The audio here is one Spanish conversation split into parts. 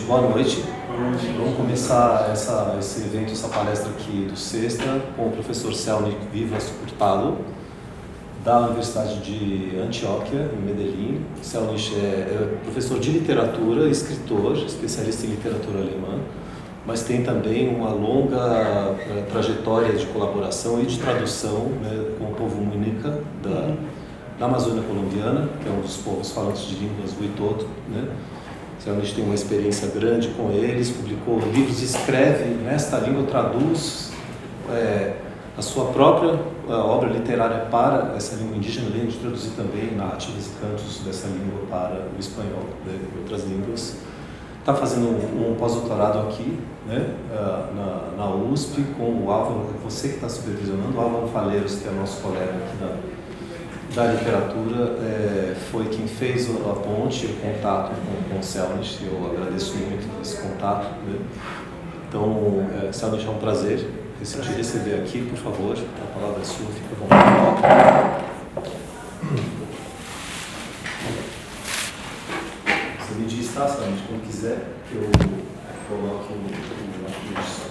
Gente, boa noite. Vamos começar esse evento, essa palestra aqui do Sexta, com o professor Celnik Vivas Hurtado, da Universidade de Antioquia, em Medellín. Celnik é professor de literatura, escritor, especialista em literatura alemã, mas tem também uma longa trajetória de colaboração e de tradução, né, com o povo Muisca da Amazônia colombiana, que é um dos povos falantes de línguas Huitoto, né? A gente tem uma experiência grande com eles, publicou livros, escreve nesta língua, traduz a sua própria obra literária para essa língua indígena, além de traduzir também narrativas e cantos dessa língua para o espanhol, né, e outras línguas. Está fazendo um pós-doutorado aqui, né, na USP, com o Álvaro, você que está supervisionando, o Álvaro Faleiros, que é nosso colega aqui da literatura, foi quem fez a ponte, o contato com o Celnik. Eu agradeço muito esse contato, né? Então, Celnik, é um prazer te receber aqui, por favor, a palavra é sua, fica à vontade. Você me diz, tá, Celnik, quando quiser, que eu coloque o som.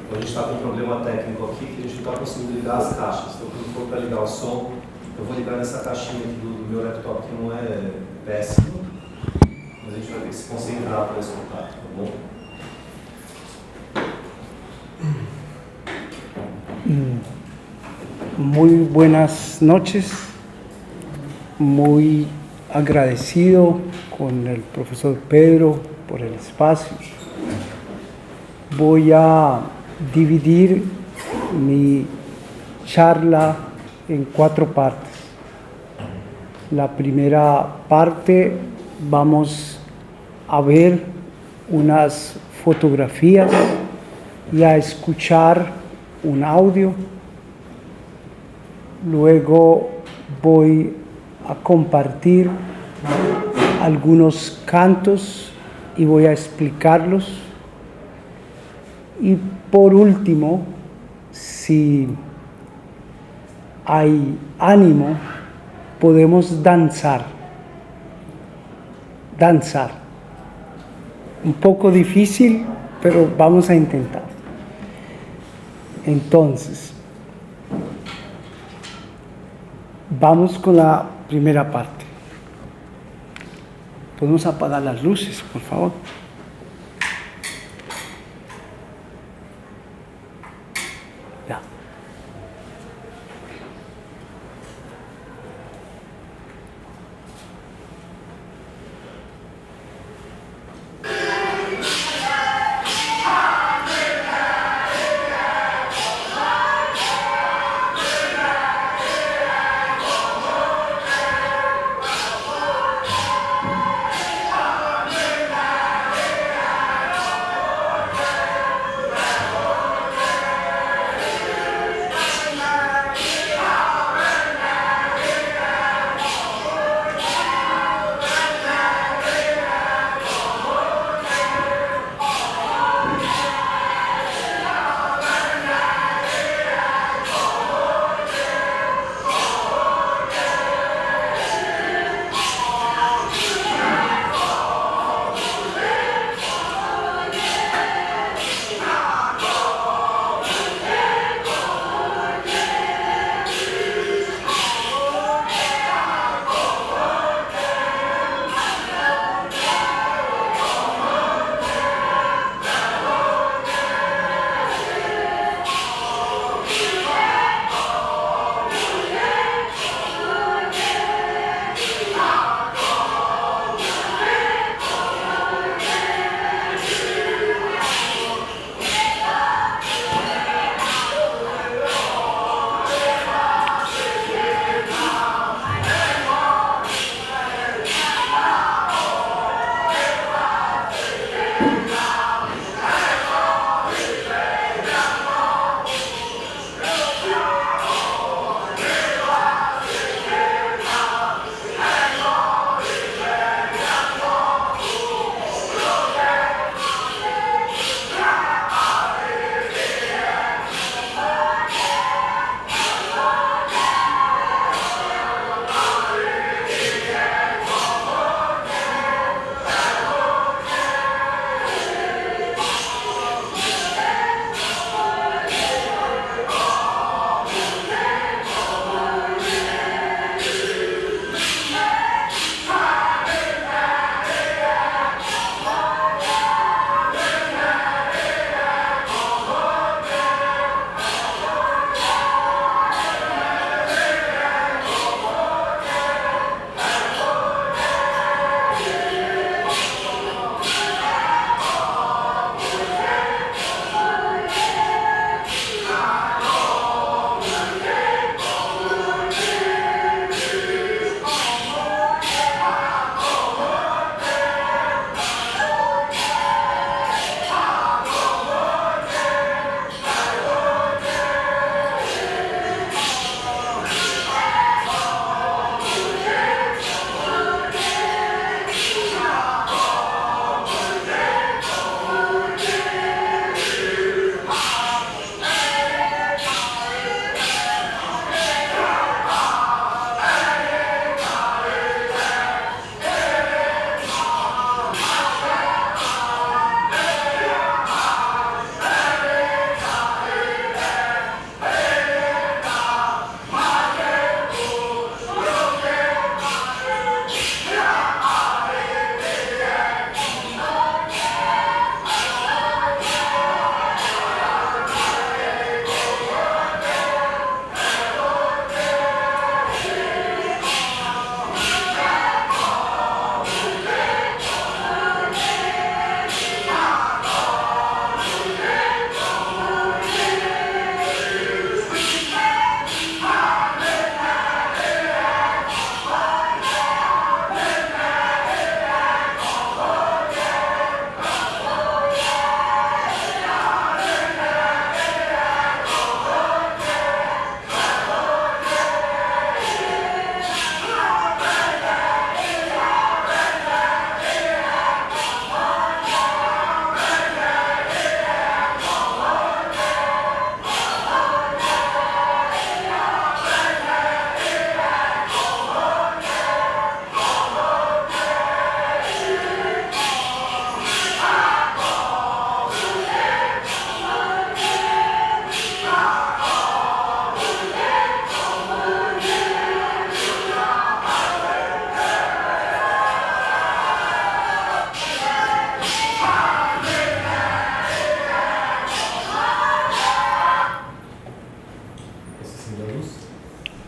A gente está com um problema técnico aqui, que a gente não está conseguindo ligar as caixas. Então, quando for para ligar o som, eu vou ligar nessa caixinha aqui do meu laptop, que não é péssimo, mas a gente vai ter que se concentrar para escutar, tá bom? Muy buenas noches, muy agradecido con el profesor Pedro por el espacio. Voy a dividir mi charla en 4 partes. La primera parte vamos a ver unas fotografías y a escuchar un audio. Luego voy a compartir algunos cantos y voy a explicarlos. Y por último, si hay ánimo, podemos danzar. Un poco difícil, pero vamos a intentar. Entonces, vamos con la primera parte. ¿Podemos apagar las luces, por favor? Ya.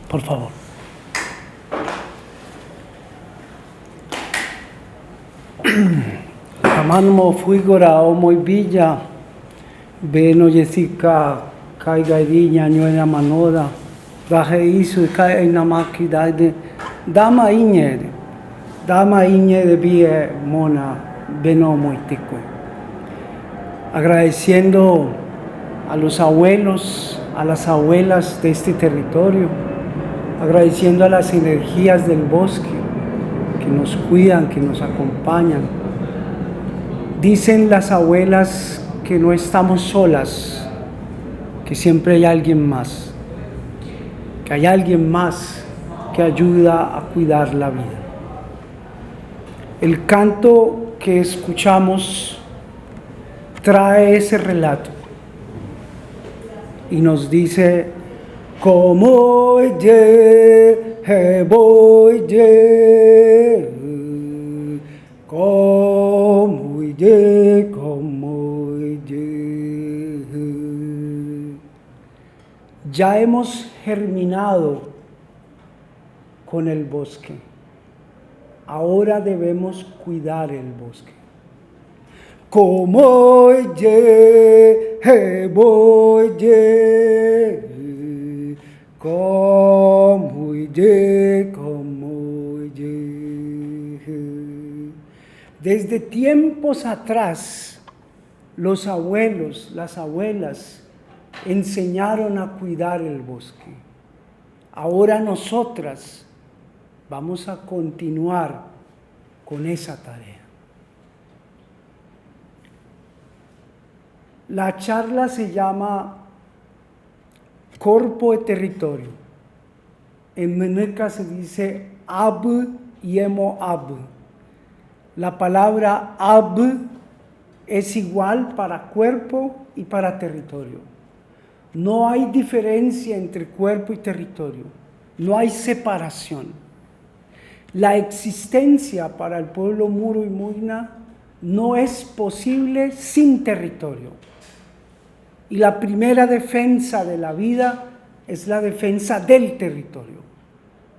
Por favor. Amano fuigora o muy villa, beno Jessica caiga diña ñuena manoda, baje isu y cae en la máquina de dama iñe de vie mona beno muy ticue. Agradeciendo a los abuelos, a las abuelas de este territorio, agradeciendo a las energías del bosque que nos cuidan, que nos acompañan. Dicen las abuelas que no estamos solas, que siempre hay alguien más, que hay alguien más que ayuda a cuidar la vida. El canto que escuchamos trae ese relato y nos dice: como voy ya hemos germinado con el bosque. Ahora debemos cuidar el bosque. Como desde tiempos atrás, los abuelos, las abuelas enseñaron a cuidar el bosque. Ahora nosotras vamos a continuar con esa tarea. La charla se llama Corpo e Territorio. En Meneca se dice Ab y Emo Ab. La palabra Ab es igual para cuerpo y para territorio. No hay diferencia entre cuerpo y territorio. No hay separación. La existencia para el pueblo Muro y Muina no es posible sin territorio. Y la primera defensa de la vida es la defensa del territorio.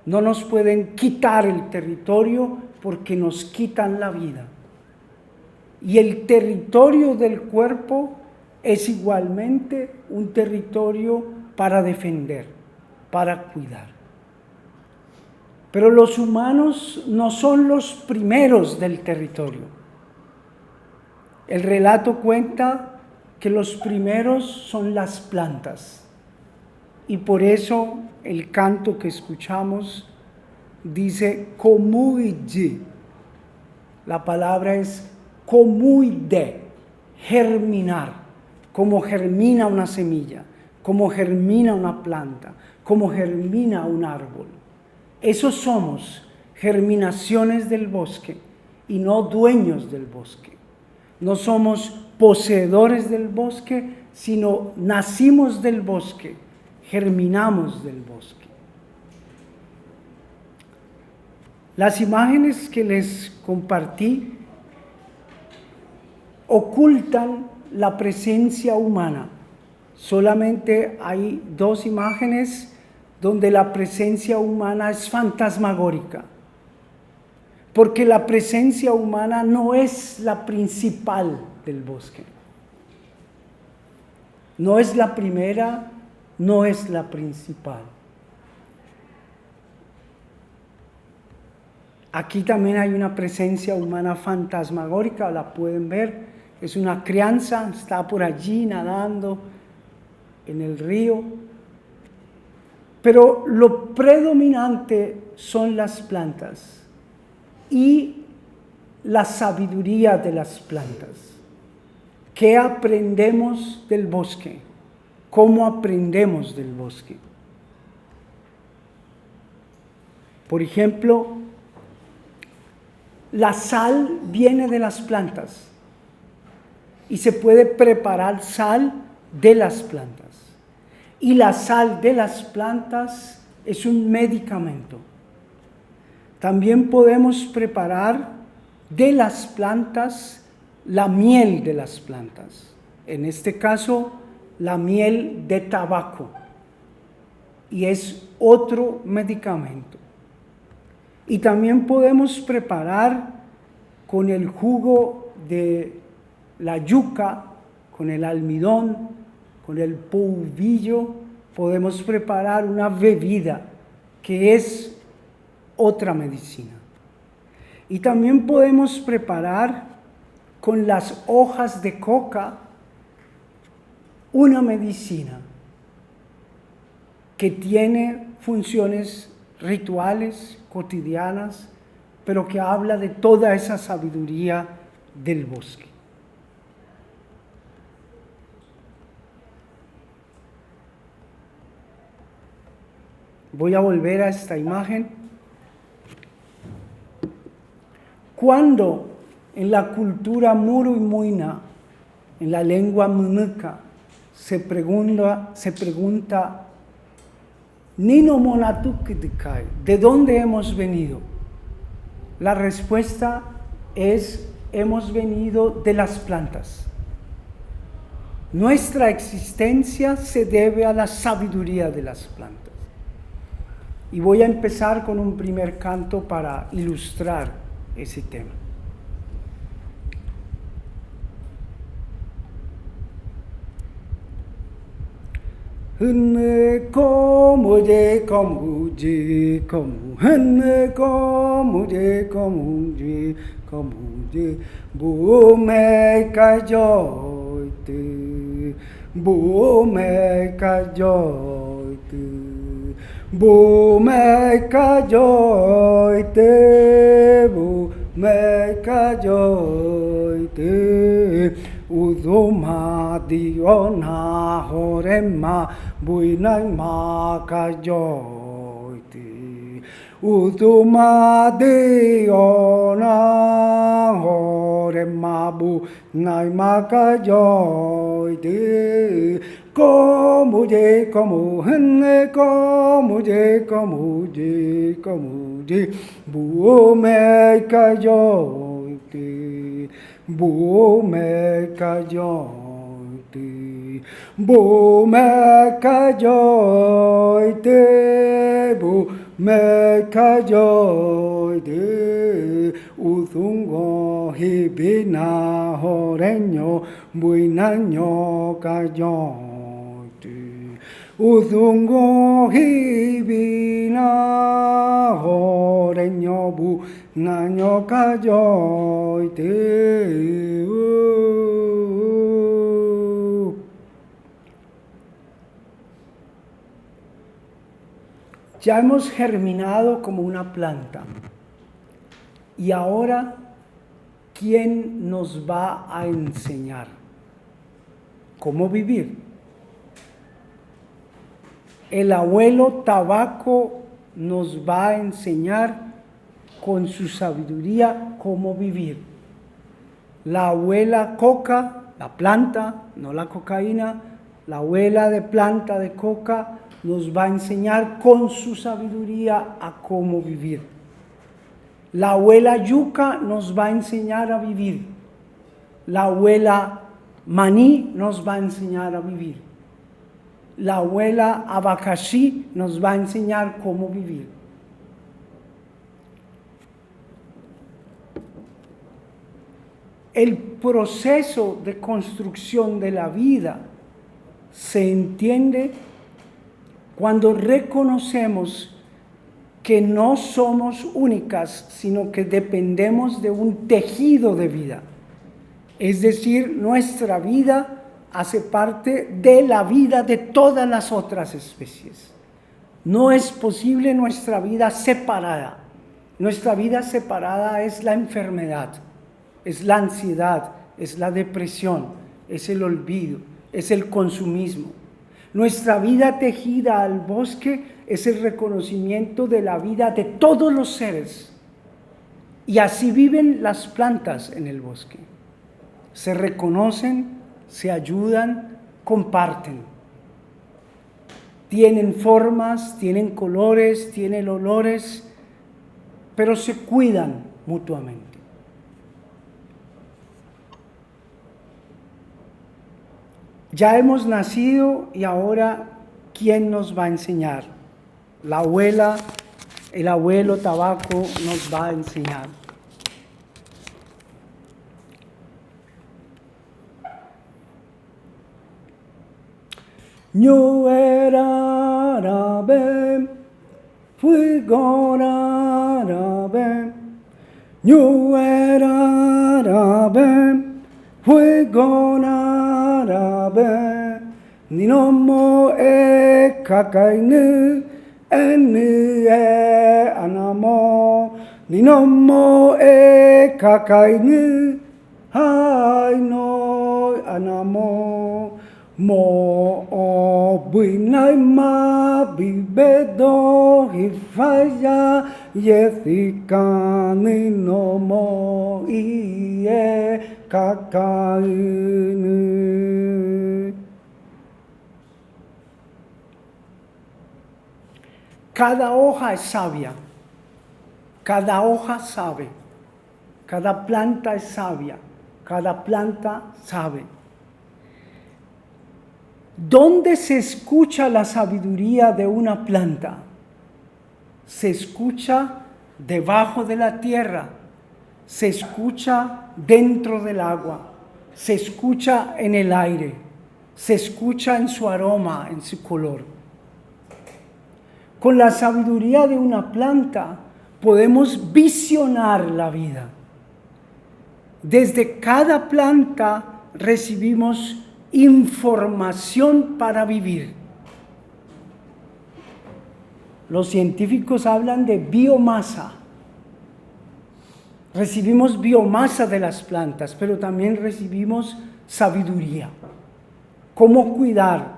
No nos pueden quitar el territorio porque nos quitan la vida. Y el territorio del cuerpo es igualmente un territorio para defender, para cuidar. Pero los humanos no son los primeros del territorio. El relato cuenta que los primeros son las plantas. Y por eso el canto que escuchamos dice comuide. La palabra es comuide, germinar, como germina una semilla, como germina una planta, como germina un árbol. Esos somos, germinaciones del bosque y no dueños del bosque. No somos poseedores del bosque, sino nacimos del bosque, germinamos del bosque. Las imágenes que les compartí ocultan la presencia humana. Solamente hay 2 imágenes donde la presencia humana es fantasmagórica, porque la presencia humana no es la principal del bosque. No es la primera, no es la principal. Aquí también hay una presencia humana fantasmagórica, la pueden ver, es una crianza, está por allí nadando en el río. Pero lo predominante son las plantas y la sabiduría de las plantas. ¿Qué aprendemos del bosque? ¿Cómo aprendemos del bosque? Por ejemplo, la sal viene de las plantas y se puede preparar sal de las plantas. Y la sal de las plantas es un medicamento. También podemos preparar de las plantas la miel de las plantas. En este caso, la miel de tabaco. y es otro medicamento. Y también podemos preparar con el jugo de la yuca, con el almidón, con el polvillo, podemos preparar una bebida que es otra medicina. Y también podemos preparar con las hojas de coca una medicina que tiene funciones rituales, cotidianas, pero que habla de toda esa sabiduría del bosque. Voy a volver a esta imagen. Cuando en la cultura muru y muina, en la lengua munuca, se pregunta Nino Monatukidikai, ¿de dónde hemos venido? La respuesta es, hemos venido de las plantas. Nuestra existencia se debe a la sabiduría de las plantas. Y voy a empezar con un primer canto para ilustrar ese tema. Hân có mùa dê có mùa dê có mùa hân có mùa dê có mùa dê có mùa dê bố mẹ ca dõi từ bố mẹ ca dõi từ bố mẹ ca dõi từ bố mẹ ca dõi từ Udoma diona horema buinaima kajoiti Udoma diona horema buinaima kajoiti Como je como henne como je como je como je bố mẹ kajoiti bố mẹ ca dõi từ bố mẹ ca dõi từ bố mẹ ca dõi từ uthungo hibina horeño buinaño ca dõi từ uthungo hibina horeño buinaño ca dõi từ. Ya hemos germinado como una planta. Y ahora, ¿quién nos va a enseñar cómo vivir? El abuelo tabaco nos va a enseñar con su sabiduría cómo vivir. La abuela coca, la planta, no la cocaína, la abuela de planta de coca nos va a enseñar con su sabiduría a cómo vivir. La abuela yuca nos va a enseñar a vivir. La abuela maní nos va a enseñar a vivir. La abuela abacaxi nos va a enseñar cómo vivir. El proceso de construcción de la vida se entiende cuando reconocemos que no somos únicas, sino que dependemos de un tejido de vida. Es decir, nuestra vida hace parte de la vida de todas las otras especies. No es posible nuestra vida separada. Nuestra vida separada es la enfermedad, es la ansiedad, es la depresión, es el olvido, es el consumismo. Nuestra vida tejida al bosque es el reconocimiento de la vida de todos los seres. Y así viven las plantas en el bosque. Se reconocen, se ayudan, comparten. Tienen formas, tienen colores, tienen olores, pero se cuidan mutuamente. Ya hemos nacido y ahora, ¿quién nos va a enseñar la abuela, el abuelo tabaco nos va a enseñar. Yo era árabe, fuego árabe. Yo era árabe, fuego árabe. Ninomo e kakainu, eni e anamo. Ninomo e kakainu, hai no anamo. Mo o buinai ma bibedo hifaya yethikani no mo ie kakainu. Cada hoja es sabia, cada hoja sabe, cada planta es sabia, cada planta sabe. ¿Dónde se escucha la sabiduría de una planta? Se escucha debajo de la tierra, se escucha dentro del agua, se escucha en el aire, se escucha en su aroma, en su color. Con la sabiduría de una planta podemos visionar la vida. Desde cada planta recibimos información para vivir. Los científicos hablan de biomasa. Recibimos biomasa de las plantas, pero también recibimos sabiduría. Cómo cuidar,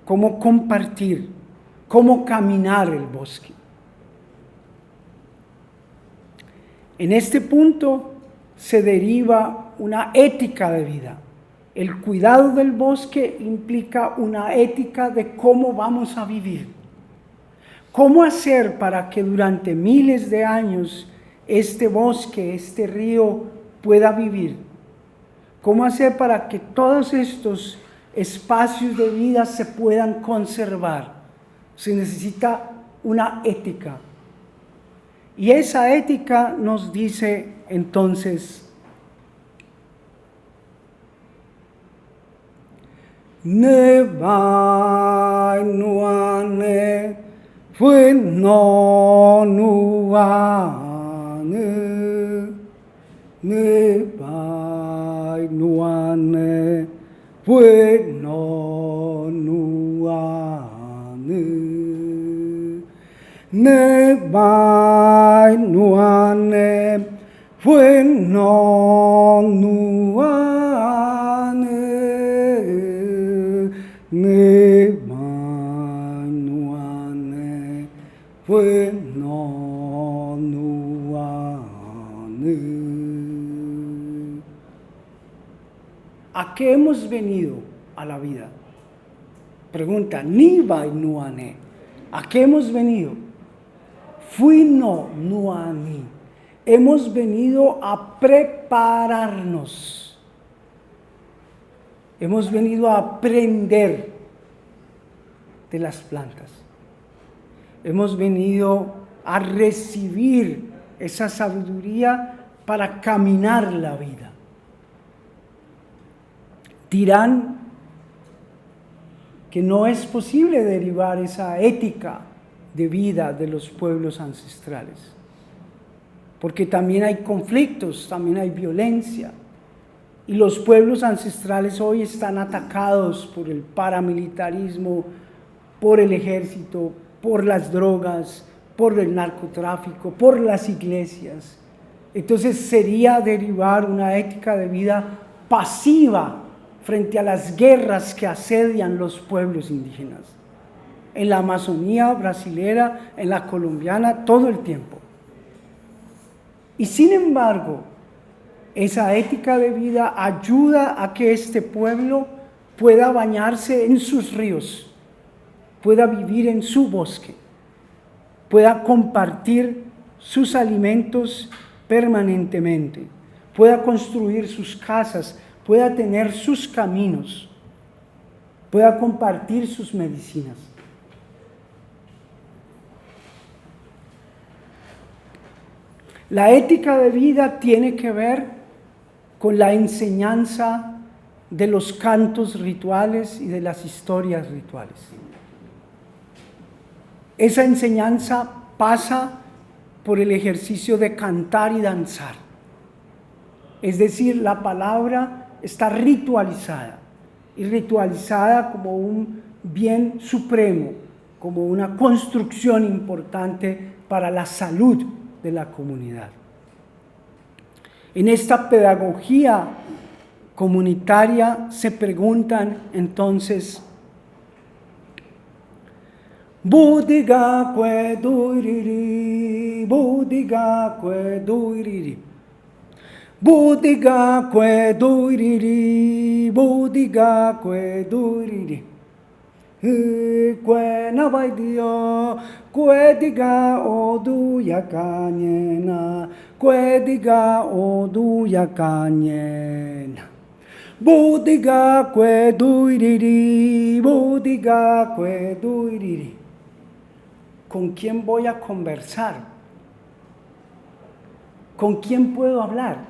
cómo compartir, cómo caminar el bosque. En este punto se deriva una ética de vida. El cuidado del bosque implica una ética de cómo vamos a vivir. ¿Cómo hacer para que durante miles de años este bosque, este río pueda vivir? ¿Cómo hacer para que todos estos espacios de vida se puedan conservar? Se necesita una ética. Y esa ética nos dice entonces: ne vai nuane fue no nuane, ne vai nuane fue no nuane, ne vai nuane fue no nuane, ne manuane fue no nuane. ¿A qué hemos venido a la vida? Pregunta, ni vai nuane. ¿A qué hemos venido? Fui no nuani. Hemos venido a prepararnos. Hemos venido a aprender de las plantas. Hemos venido a recibir esa sabiduría para caminar la vida. Dirán que no es posible derivar esa ética de vida de los pueblos ancestrales, porque también hay conflictos, también hay violencia. Y los pueblos ancestrales hoy están atacados por el paramilitarismo, por el ejército, por las drogas, por el narcotráfico, por las iglesias. Entonces sería derivar una ética de vida pasiva frente a las guerras que asedian los pueblos indígenas. En la Amazonía brasilera, en la colombiana, todo el tiempo. Y sin embargo, esa ética de vida ayuda a que este pueblo pueda bañarse en sus ríos, pueda vivir en su bosque, pueda compartir sus alimentos permanentemente, pueda construir sus casas, pueda tener sus caminos, pueda compartir sus medicinas. La ética de vida tiene que ver con la enseñanza de los cantos rituales y de las historias rituales. Esa enseñanza pasa por el ejercicio de cantar y danzar. Es decir, la palabra está ritualizada, y ritualizada como un bien supremo, como una construcción importante para la salud de la comunidad. En esta pedagogía comunitaria se preguntan entonces: Budiga kwe duiriri, budiga kwe duiriri, budiga kwe duiriri, budiga kwe duiriri, kwe nabaidio, kwe diga odu yakanyena, kwe diga odu yakanyena. Budiga kwe duiriri, budiga kwe duiriri. ¿Con quién voy a conversar? ¿Con quién puedo hablar?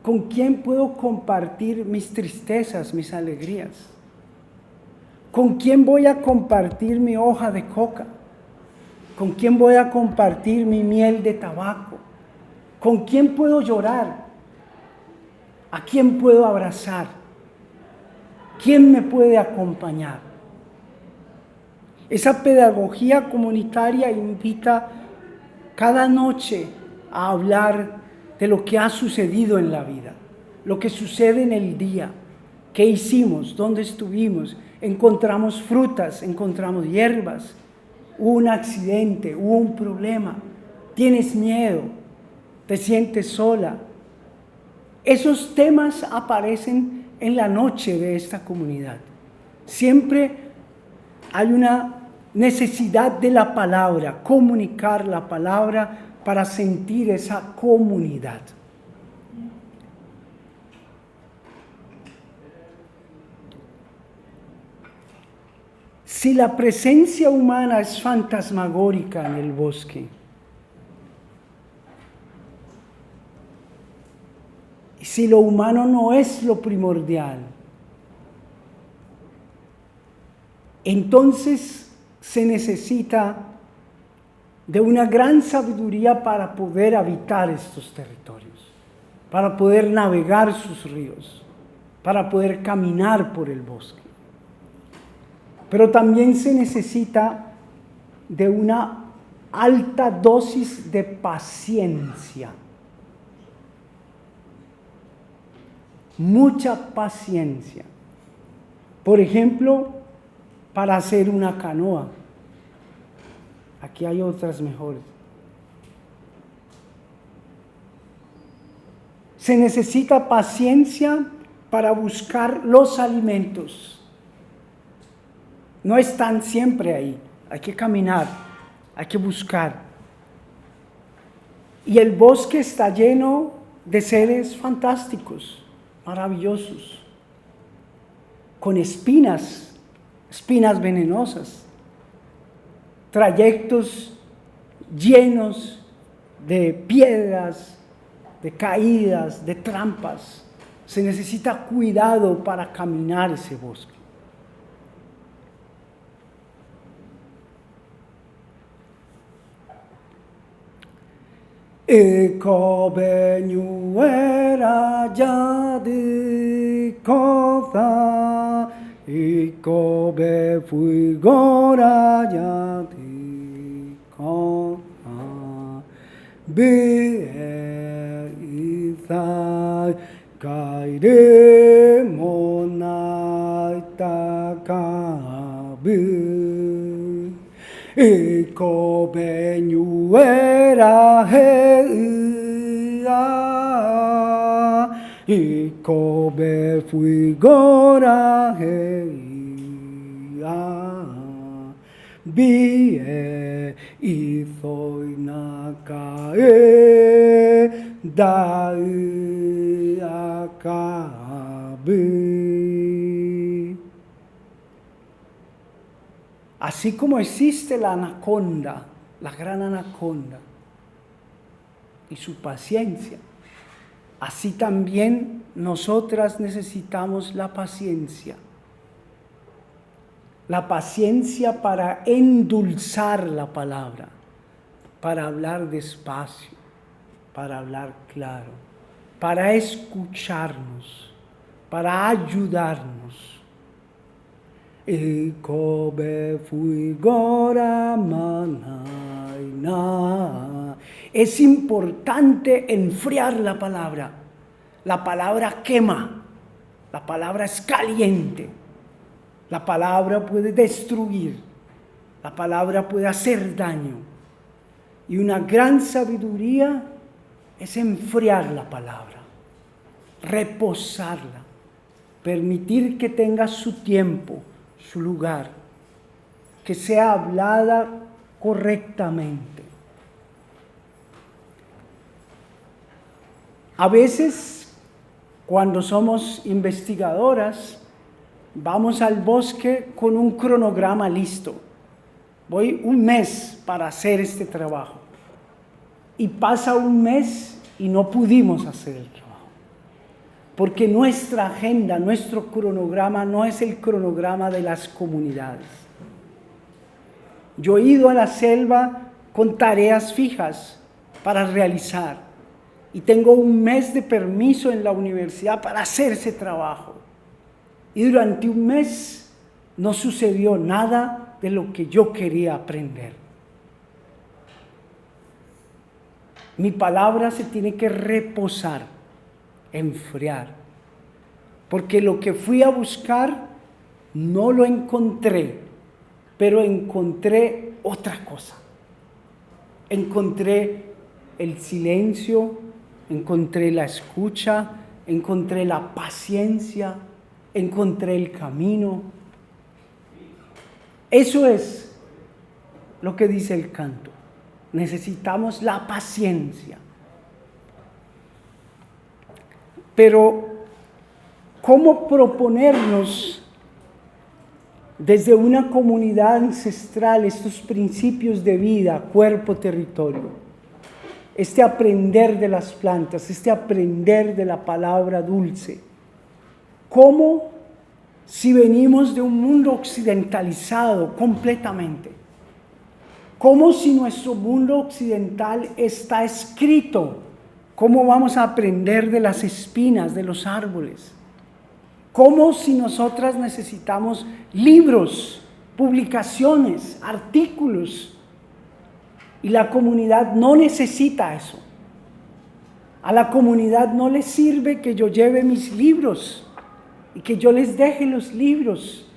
¿Con quién puedo compartir mis tristezas, mis alegrías? ¿Con quién voy a compartir mi hoja de coca? ¿Con quién voy a compartir mi miel de tabaco? ¿Con quién puedo llorar? ¿A quién puedo abrazar? ¿Quién me puede acompañar? Esa pedagogía comunitaria invita cada noche a hablar de lo que ha sucedido en la vida, lo que sucede en el día, qué hicimos, dónde estuvimos, encontramos frutas, encontramos hierbas, hubo un accidente, hubo un problema, tienes miedo, te sientes sola. Esos temas aparecen en la noche de esta comunidad. Siempre hay una necesidad de la palabra, comunicar la palabra para sentir esa comunidad. Si la presencia humana es fantasmagórica en el bosque, si lo humano no es lo primordial, entonces se necesita de una gran sabiduría para poder habitar estos territorios, para poder navegar sus ríos, para poder caminar por el bosque. Pero también se necesita de una alta dosis de paciencia, mucha paciencia. Por ejemplo, para hacer una canoa. Aquí hay otras mejores. Se necesita paciencia para buscar los alimentos. No están siempre ahí, hay que caminar, hay que buscar. Y el bosque está lleno de seres fantásticos, maravillosos, con espinas venenosas, trayectos llenos de piedras, de caídas, de trampas. Se necesita cuidado para caminar ese bosque. Kobe nyuera jadi kotha, kobe fuigora jadi kotha, be ithai kaire monai takabu. Kobe nyuera heia, kobe fuigora heia, bie ithoi nakae dai akabe. Así como existe la anaconda, la gran anaconda, y su paciencia. Así también nosotras necesitamos la paciencia. La paciencia para endulzar la palabra, para hablar despacio, para hablar claro, para escucharnos, para ayudarnos. Es importante enfriar la palabra. La palabra quema, la palabra es caliente, la palabra puede destruir, la palabra puede hacer daño. Y una gran sabiduría es enfriar la palabra, reposarla, permitir que tenga su tiempo, su lugar, que sea hablada correctamente. A veces, cuando somos investigadoras, vamos al bosque con un cronograma listo. Voy un mes para hacer este trabajo. Y pasa un mes y no pudimos hacer el trabajo. Porque nuestra agenda, nuestro cronograma no es el cronograma de las comunidades. Yo he ido a la selva con tareas fijas para realizar y tengo un mes de permiso en la universidad para hacer ese trabajo. Y durante un mes no sucedió nada de lo que yo quería aprender. Mi palabra se tiene que reposar, enfriar, porque lo que fui a buscar no lo encontré, pero encontré otra cosa. Encontré el silencio, encontré la escucha, encontré la paciencia, encontré el camino. Eso es lo que dice el canto. Necesitamos la paciencia. Pero, ¿cómo proponernos desde una comunidad ancestral estos principios de vida, cuerpo, territorio? Este aprender de las plantas, este aprender de la palabra dulce. ¿Cómo si venimos de un mundo occidentalizado completamente? ¿Cómo si nuestro mundo occidental está escrito? ¿Cómo vamos a aprender de las espinas de los árboles? ¿Cómo si nosotras necesitamos libros, publicaciones, artículos? Y la comunidad no necesita eso. A la comunidad no le sirve que yo lleve mis libros y que yo les deje los libros.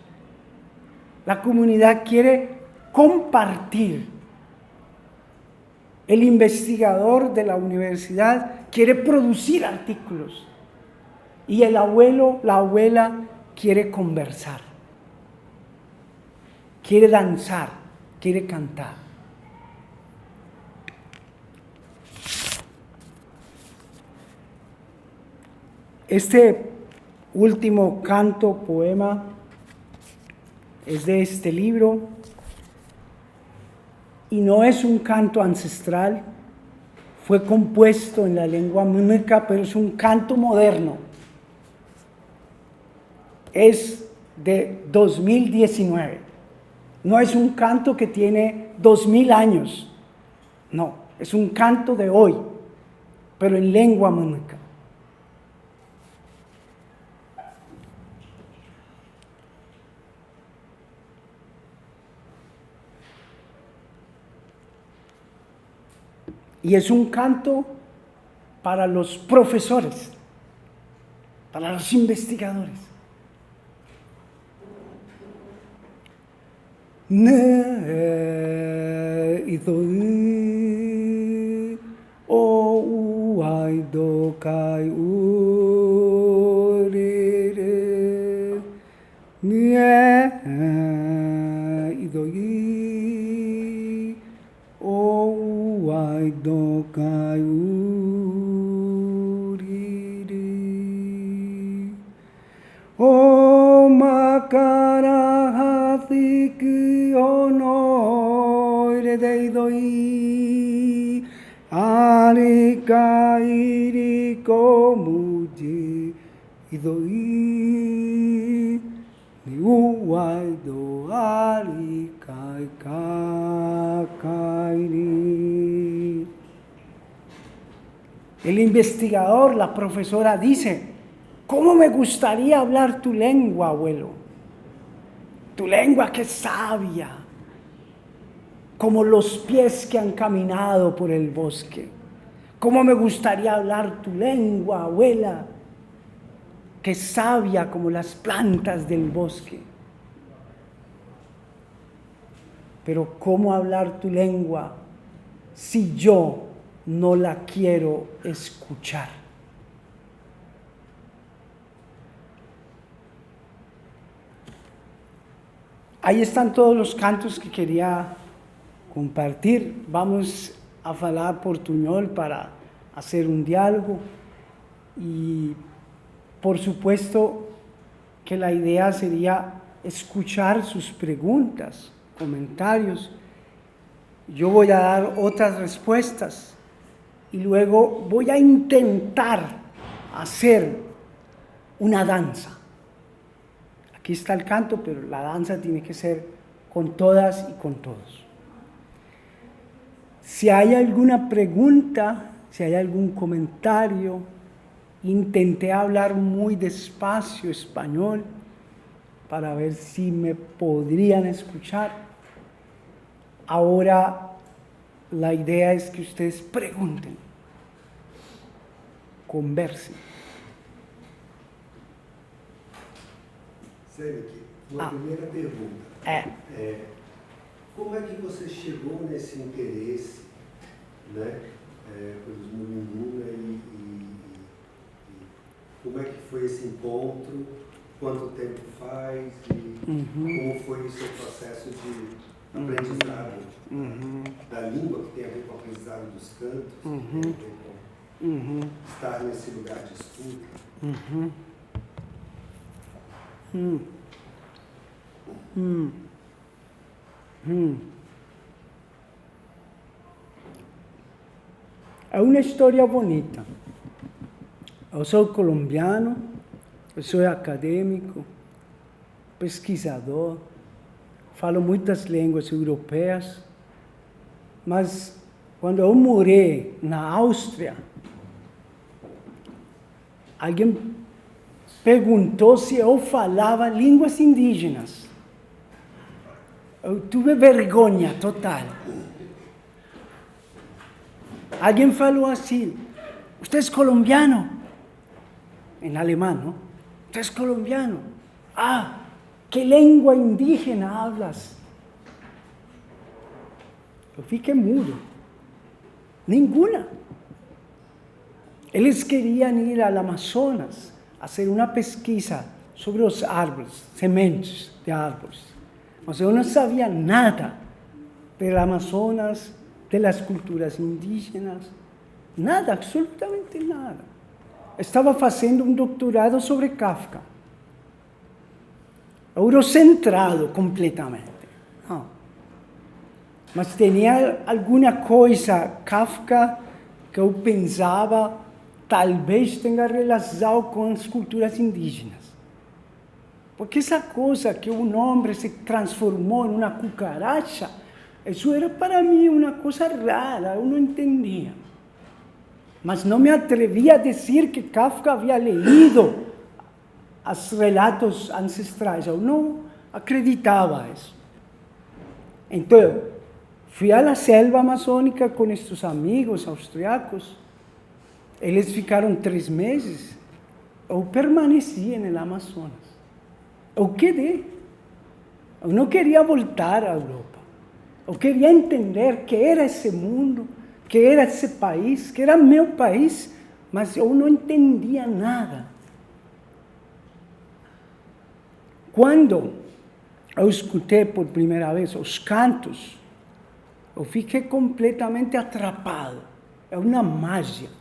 La comunidad quiere compartir. El investigador de la universidad quiere producir artículos y el abuelo, la abuela quiere conversar, quiere danzar, quiere cantar. Este último canto, poema, es de este libro. Y no es un canto ancestral, fue compuesto en la lengua munuca, pero es un canto moderno. Es de 2019. No es un canto que tiene 2000 años. No, es un canto de hoy, pero en lengua munuca. Y es un canto para los profesores, para los investigadores. Ne idoi o uai do kai urire ne idoi o uai do kai urire o makara hatiku ono ire deidoi Ari kairi komuji idoi ni uai do ari kai kairi. El investigador, la profesora dice, ¿cómo me gustaría hablar tu lengua, abuelo? Tu lengua que es sabia, como los pies que han caminado por el bosque. ¿Cómo me gustaría hablar tu lengua, abuela, que es sabia como las plantas del bosque? Pero ¿cómo hablar tu lengua si yo no la quiero escuchar? Ahí están todos los cantos que quería compartir. Vamos a falar portuñol para hacer un diálogo y por supuesto que la idea sería escuchar sus preguntas, comentarios. Yo voy a dar otras respuestas y luego voy a intentar hacer una danza. Aquí está el canto, pero la danza tiene que ser con todas y con todos. Si hay alguna pregunta, si hay algún comentario, intenté hablar muy despacio español para ver si me podrían escuchar. Ahora la idea es que ustedes pregunten, conversen. Sêneca, uma primeira pergunta. Como é que você chegou nesse interesse, né, pelos Murimuna e como é que foi esse encontro, quanto tempo faz e como foi o seu processo de aprendizado da língua, que tem a ver com o aprendizado dos cantos, que tem a ver com estar nesse lugar de estudo? É uma história bonita. Eu sou colombiano, eu sou acadêmico, pesquisador, falo muitas línguas europeias, mas quando eu morei na Áustria, alguém perguntou se eu falava línguas indígenas. Eu tive vergonha total. Alguien falou así, ¿usted es colombiano? En alemán, ¿no? ¿Usted es colombiano? Ah, ¿qué lengua indígena hablas? Yo fiquei mudo. Ninguna. Eles querían ir al Amazonas a hacer una pesquisa sobre los árboles, sementes de árboles. Mas yo no sabía nada del Amazonas, de las culturas indígenas, nada, absolutamente nada. Estava fazendo um doutorado sobre Kafka. Eurocentrado completamente. Não. Mas tinha alguma coisa Kafka que eu pensava talvez tenha relação com as culturas indígenas. Porque essa coisa que um homem se transformou em uma cucaracha, isso era para mim uma coisa rara, eu não entendia. Mas não me atrevia a dizer que Kafka havia lido os relatos ancestrais, eu não acreditava nisso. Então, fui à selva amazônica com estes amigos austriacos, eles ficaram 3 meses, eu permaneci no Amazonas. Eu quedei, eu não queria voltar à Europa. Eu queria entender que era esse mundo, que era esse país, que era meu país, mas eu não entendia nada. Quando eu escutei por primeira vez os cantos, eu fiquei completamente atrapado. É uma mágica.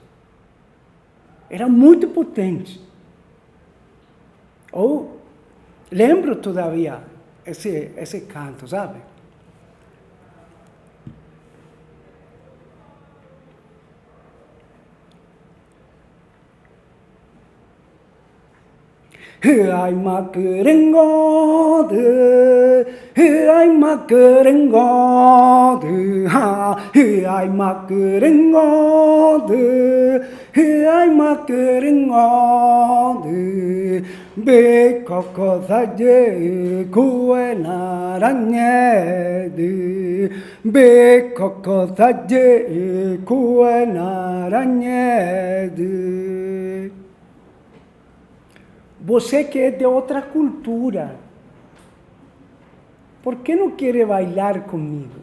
Era muito potente. Eu lembro todavia esse canto, sabe? Ai makerengode, ai makerengode, ai makerengode, ai makerengode, be kokosaje kuenaranyede, be kokosaje kuenaranyede. Você que é de outra cultura, por que não quer bailar comigo?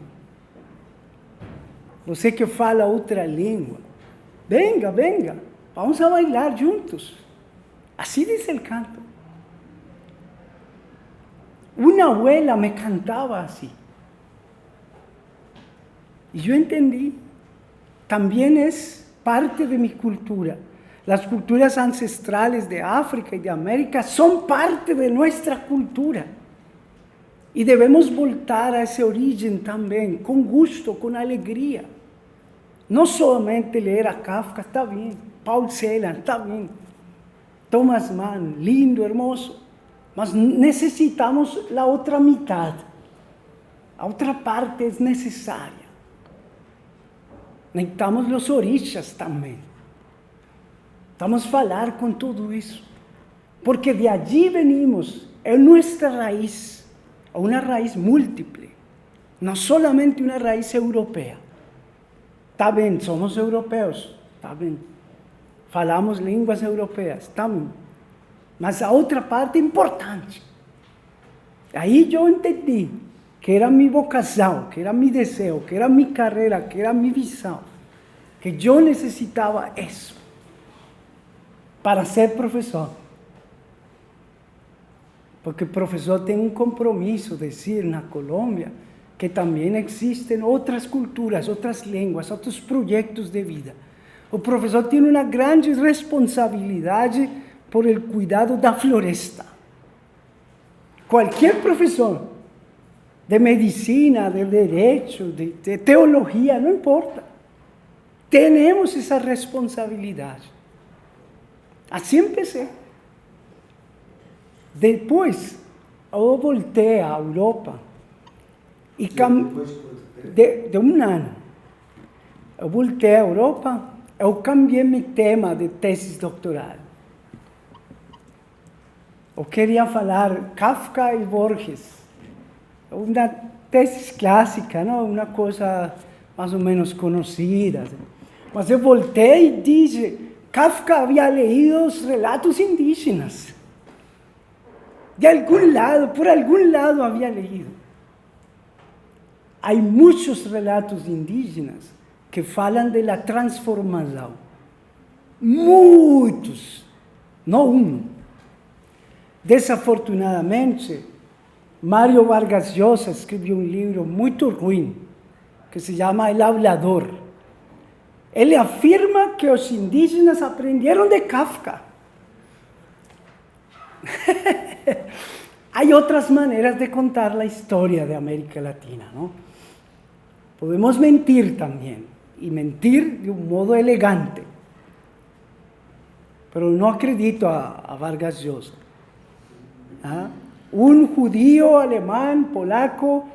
Você que fala outra língua, venga, venga, vamos a bailar juntos. Así dice el canto. Una abuela me cantaba así. Y yo entendí, también es parte de mi cultura. Las culturas ancestrales de África y de América son parte de nuestra cultura. Y debemos voltar a ese origen también, con gusto, con alegría. No solamente leer a Kafka, está bien. Paul Celan, está bien. Thomas Mann, lindo, hermoso. Mas necesitamos la otra mitad. La otra parte es necesaria. Necesitamos los orixás también. Vamos a falar con todo eso, porque de allí venimos, es nuestra raíz, una raíz múltiple, no solamente una raíz europea. Está bien, somos europeos, está bien, falamos línguas europeas, está bien, mas a otra parte importante. Ahí yo entendí que era mi vocación, que era mi deseo, que era mi carrera, que era mi visión, que yo necesitaba eso para ser profesor. Porque el profesor tiene un compromiso, decir, en la Colombia, que también existen otras culturas, otras lenguas, otros proyectos de vida. El profesor tiene una gran responsabilidad por el cuidado de la floresta. Cualquier profesor, de medicina, de derecho, de teología, no importa. Tenemos esa responsabilidad. Así empecé. Después, yo volteé a Europa y de un año. Eu voltei à Europa, eu cambiei meu tema de tese doctoral. Eu queria falar Kafka e Borges. Uma tese clássica, não? Uma coisa mais ou menos conhecida. Mas eu voltei e disse, Kafka havia leído os relatos indígenas. De algum lado, por algum lado havia leído. Há muitos relatos indígenas que falam da transformação. Muitos, não um. Desafortunadamente, Mário Vargas Llosa escreveu um livro muito ruim, que se chama El Hablador. Ele afirma que os indígenas aprenderam de Kafka. Há outras maneiras de contar a história da América Latina, não? Podemos mentir também, e mentir de um modo elegante. Pero não acredito a Vargas Llosa. Un judío alemán, polaco,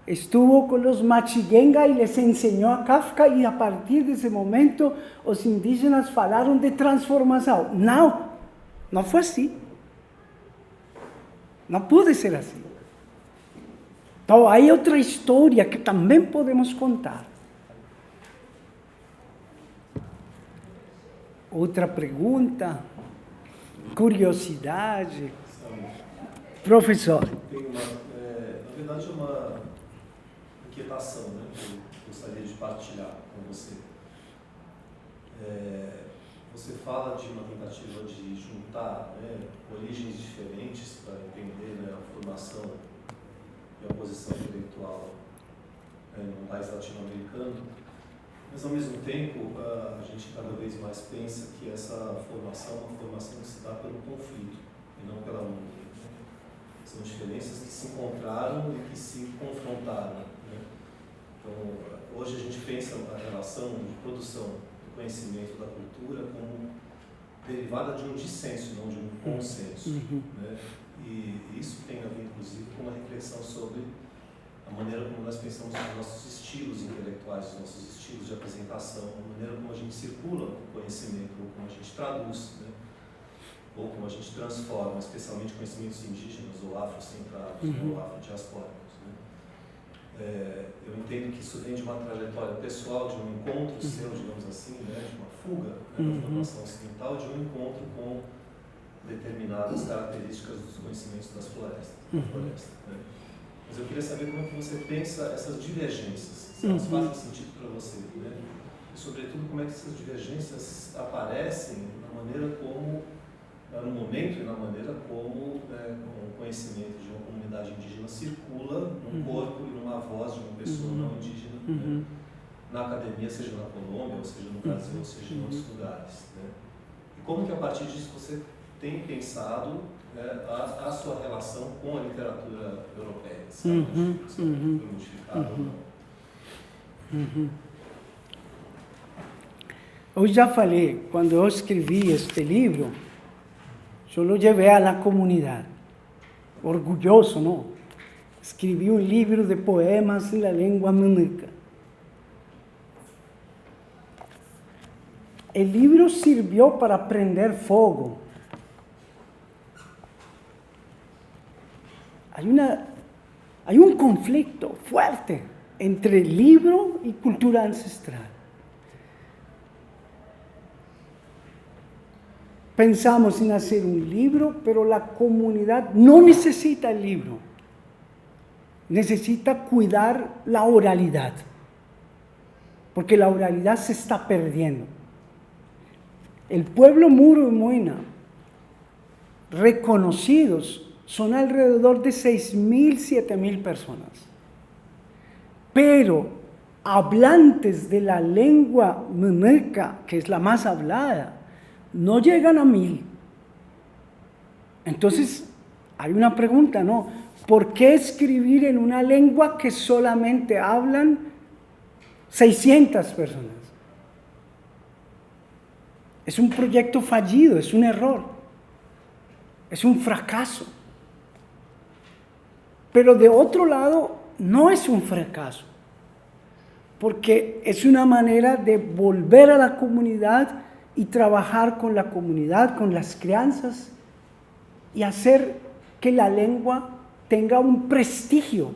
estuvo con los Machiguenga y les enseñó a Kafka y a partir de ese momento los indígenas falaron de transformación. No fue así. No puede ser así. Entonces hay otra historia que también podemos contar. Outra pergunta, curiosidade. Professor. Tem uma, na verdade, é uma inquietação, né, que eu gostaria de partilhar com você. Você fala de uma tentativa de juntar, né, origens diferentes para entender, né, a formação e a posição intelectual, né, num país latino-americano. Mas, ao mesmo tempo, a gente cada vez mais pensa que essa formação é uma formação que se dá pelo conflito e não pela luta. São diferenças que se encontraram e que se confrontaram, né? Então, hoje a gente pensa a relação de produção do conhecimento da cultura como derivada de um dissenso, não de um consenso. Né? E isso tem a ver, inclusive, com uma reflexão sobre a maneira como nós pensamos nos nossos estilos intelectuais, os nossos estilos de apresentação, a maneira como a gente circula o conhecimento, ou como a gente traduz, né? Ou como a gente transforma, especialmente conhecimentos indígenas ou afrocentrados, ou afrodiaspóricos. Né? Eu entendo que isso vem de uma trajetória pessoal, de um encontro seu, digamos assim, né? De uma fuga, né? Da formação ocidental, de um encontro com determinadas características dos conhecimentos da floresta. Né? Mas eu queria saber como é que você pensa essas divergências, se elas fazem sentido para você, né? E, sobretudo, como é que essas divergências aparecem na maneira como, no momento e na maneira como o conhecimento de uma comunidade indígena circula num corpo e numa voz de uma pessoa não indígena, né? Na academia, seja na Colômbia, ou seja no Brasil, ou seja em outros lugares. Né? E como que, a partir disso, você tem pensado a sua relação com a literatura europeia, se ela foi modificada ou não. Eu já falei, quando eu escrevi este livro, eu o levei à comunidade, orgulhoso, não? Escrevi um livro de poemas na língua mameca. O livro serviu para prender fogo. Hay un conflicto fuerte entre libro y cultura ancestral. Pensamos en hacer un libro, pero la comunidad no necesita el libro. Necesita cuidar la oralidad, porque la oralidad se está perdiendo. El pueblo Muro y Moina, reconocidos, son alrededor de 6.000, 7.000 personas. Pero hablantes de la lengua mameca, que es la más hablada, no llegan a 1.000. Entonces, hay una pregunta, ¿no? ¿Por qué escribir en una lengua que solamente hablan 600 personas? Es un proyecto fallido, es un error, es un fracaso. Pero de otro lado, no es un fracaso, porque es una manera de volver a la comunidad y trabajar con la comunidad, con las crianzas, y hacer que la lengua tenga un prestigio,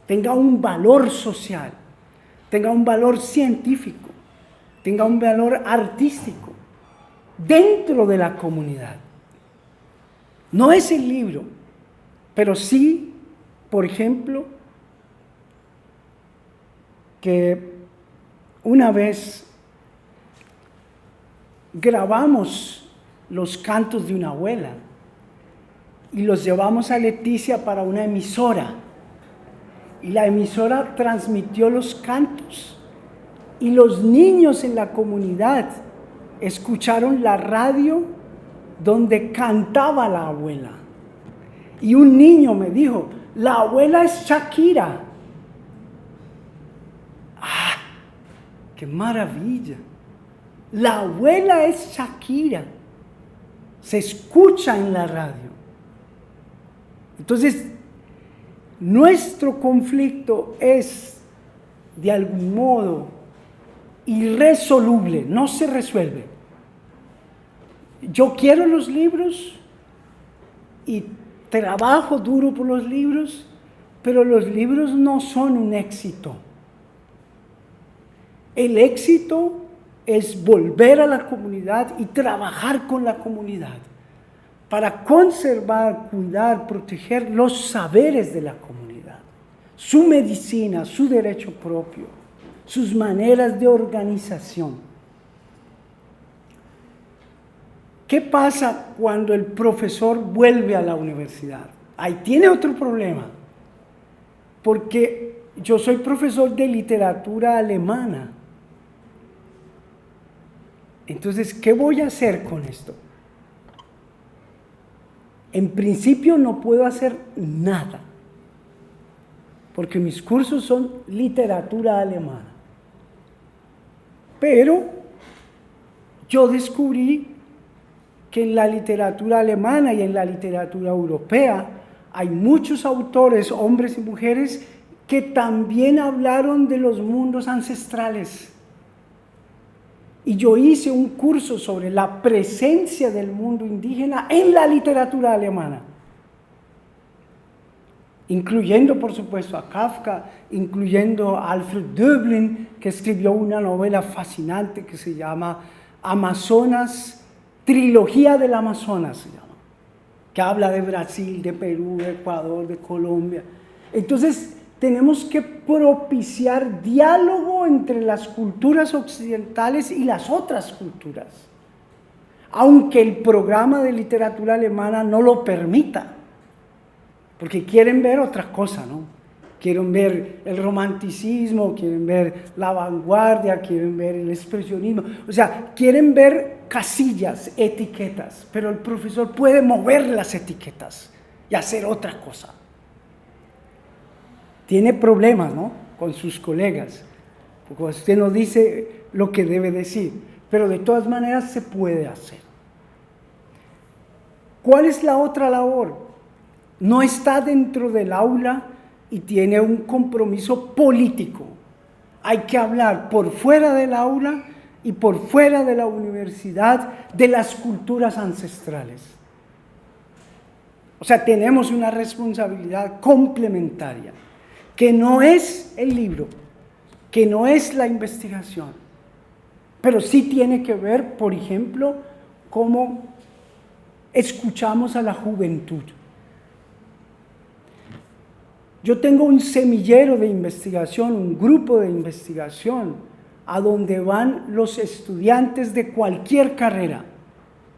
tenga un valor social, tenga un valor científico, tenga un valor artístico dentro de la comunidad. No es el libro, pero sí, por ejemplo, que una vez grabamos los cantos de una abuela y los llevamos a Leticia para una emisora, y la emisora transmitió los cantos, y los niños en la comunidad escucharon la radio donde cantaba la abuela. Y un niño me dijo, la abuela es Shakira. ¡Ah! ¡Qué maravilla! La abuela es Shakira. Se escucha en la radio. Entonces, nuestro conflicto es, de algún modo, irresoluble, no se resuelve. Yo quiero los libros y trabajo duro por los libros, pero los libros no son un éxito. El éxito es volver a la comunidad y trabajar con la comunidad para conservar, cuidar, proteger los saberes de la comunidad, su medicina, su derecho propio, sus maneras de organización. ¿Qué pasa cuando el profesor vuelve a la universidad? Ahí tiene otro problema, porque yo soy profesor de literatura alemana. Entonces, ¿qué voy a hacer con esto? En principio no puedo hacer nada, porque mis cursos son literatura alemana. Pero yo descubrí que en la literatura alemana y en la literatura europea hay muchos autores, hombres y mujeres, que también hablaron de los mundos ancestrales. Y yo hice un curso sobre la presencia del mundo indígena en la literatura alemana, incluyendo por supuesto a Kafka, incluyendo a Alfred Döblin, que escribió una novela fascinante que se llama Amazonas, Trilogía del Amazonas, se llama, que habla de Brasil, de Perú, de Ecuador, de Colombia. Entonces, tenemos que propiciar diálogo entre las culturas occidentales y las otras culturas, aunque el programa de literatura alemana no lo permita, porque quieren ver otra cosa, ¿no? Quieren ver el romanticismo, quieren ver la vanguardia, quieren ver el expresionismo, o sea, quieren ver casillas, etiquetas, pero el profesor puede mover las etiquetas y hacer otra cosa. Tiene problemas, ¿no?, con sus colegas, porque usted no dice lo que debe decir, pero de todas maneras se puede hacer. ¿Cuál es la otra labor? No está dentro del aula y tiene un compromiso político. Hay que hablar por fuera del aula y por fuera de la universidad de las culturas ancestrales. O sea, tenemos una responsabilidad complementaria, que no es el libro, que no es la investigación, pero sí tiene que ver, por ejemplo, cómo escuchamos a la juventud. Yo tengo un semillero de investigación, un grupo de investigación, a donde van los estudiantes de cualquier carrera,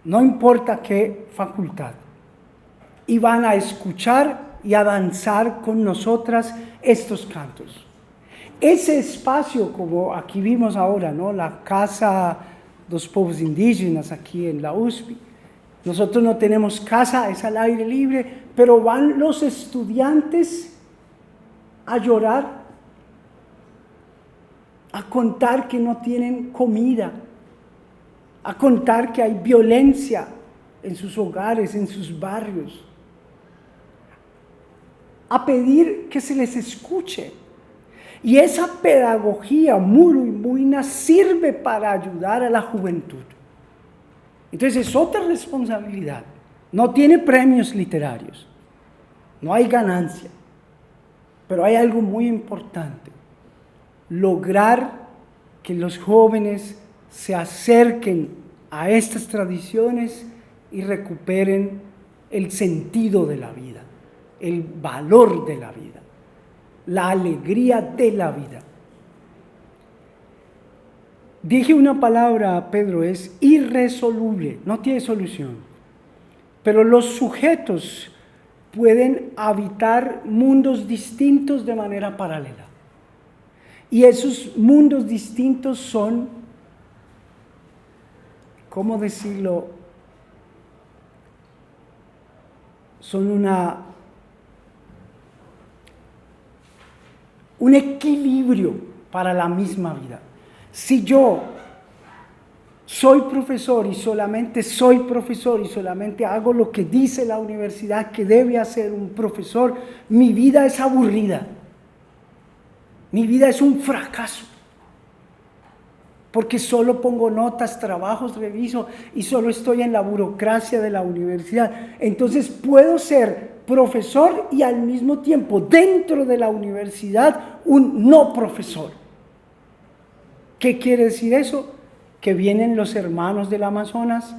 no importa qué facultad, y van a escuchar y a danzar con nosotras estos cantos. Ese espacio, como aquí vimos ahora, ¿no?, la Casa de los Pueblos Indígenas aquí en la USP, nosotros no tenemos casa, es al aire libre, pero van los estudiantes a llorar, a contar que no tienen comida, a contar que hay violencia en sus hogares, en sus barrios, a pedir que se les escuche. Y esa pedagogía muy buena sirve para ayudar a la juventud. Entonces es otra responsabilidad. No tiene premios literarios, no hay ganancia, pero hay algo muy importante: lograr que los jóvenes se acerquen a estas tradiciones y recuperen el sentido de la vida, el valor de la vida, la alegría de la vida. Dije una palabra, Pedro, es irresoluble, no tiene solución, pero los sujetos pueden habitar mundos distintos de manera paralela. Y esos mundos distintos son, ¿cómo decirlo? Son un equilibrio para la misma vida. Si yo soy profesor y solamente soy profesor y solamente hago lo que dice la universidad que debe hacer un profesor, mi vida es aburrida. Mi vida es un fracaso, porque solo pongo notas, trabajos, reviso y solo estoy en la burocracia de la universidad. Entonces puedo ser profesor y al mismo tiempo dentro de la universidad un no profesor. ¿Qué quiere decir eso? Que vienen los hermanos del Amazonas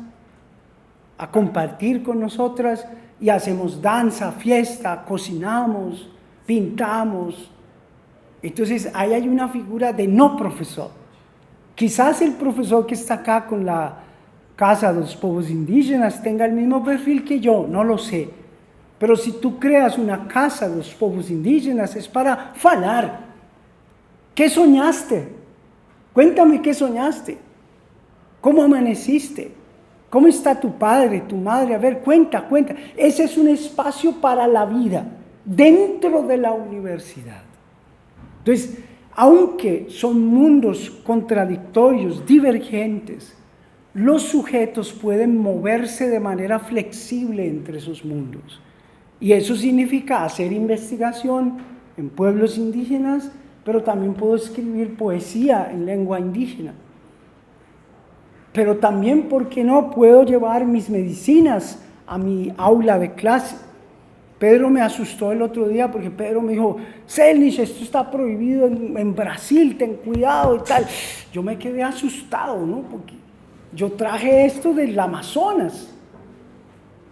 a compartir con nosotras y hacemos danza, fiesta, cocinamos, pintamos. Entonces ahí hay una figura de no profesor. Quizás el profesor que está acá con la Casa de los Pueblos Indígenas tenga el mismo perfil que yo, no lo sé. Pero si tú creas una Casa de los Pueblos Indígenas es para falar. ¿Qué soñaste? Cuéntame qué soñaste. ¿Cómo amaneciste? ¿Cómo está tu padre, tu madre? A ver, cuenta. Ese es un espacio para la vida dentro de la universidad. Entonces, aunque son mundos contradictorios, divergentes, los sujetos pueden moverse de manera flexible entre esos mundos. Y eso significa hacer investigación en pueblos indígenas, pero también puedo escribir poesía en lengua indígena. Pero también, ¿por qué no? Puedo llevar mis medicinas a mi aula de clase. Pedro me asustó el otro día porque Pedro me dijo, Celnich, esto está prohibido en Brasil, ten cuidado y tal. Yo me quedé asustado, ¿no? Porque yo traje esto del Amazonas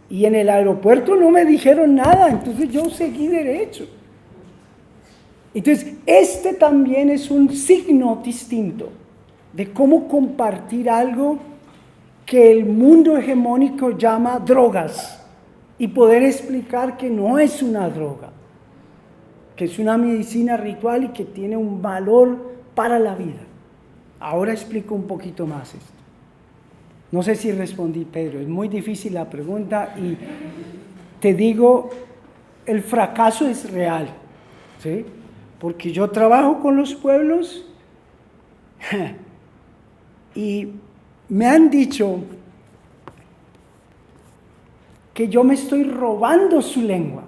y en el aeropuerto no me dijeron nada, entonces yo seguí derecho. Entonces, este también es un signo distinto de cómo compartir algo que el mundo hegemónico llama drogas y poder explicar que no es una droga, que es una medicina ritual y que tiene un valor para la vida. Ahora explico un poquito más esto. No sé si respondí, Pedro, es muy difícil la pregunta y te digo, el fracaso es real, ¿sí? Porque yo trabajo con los pueblos y me han dicho que yo me estoy robando su lengua.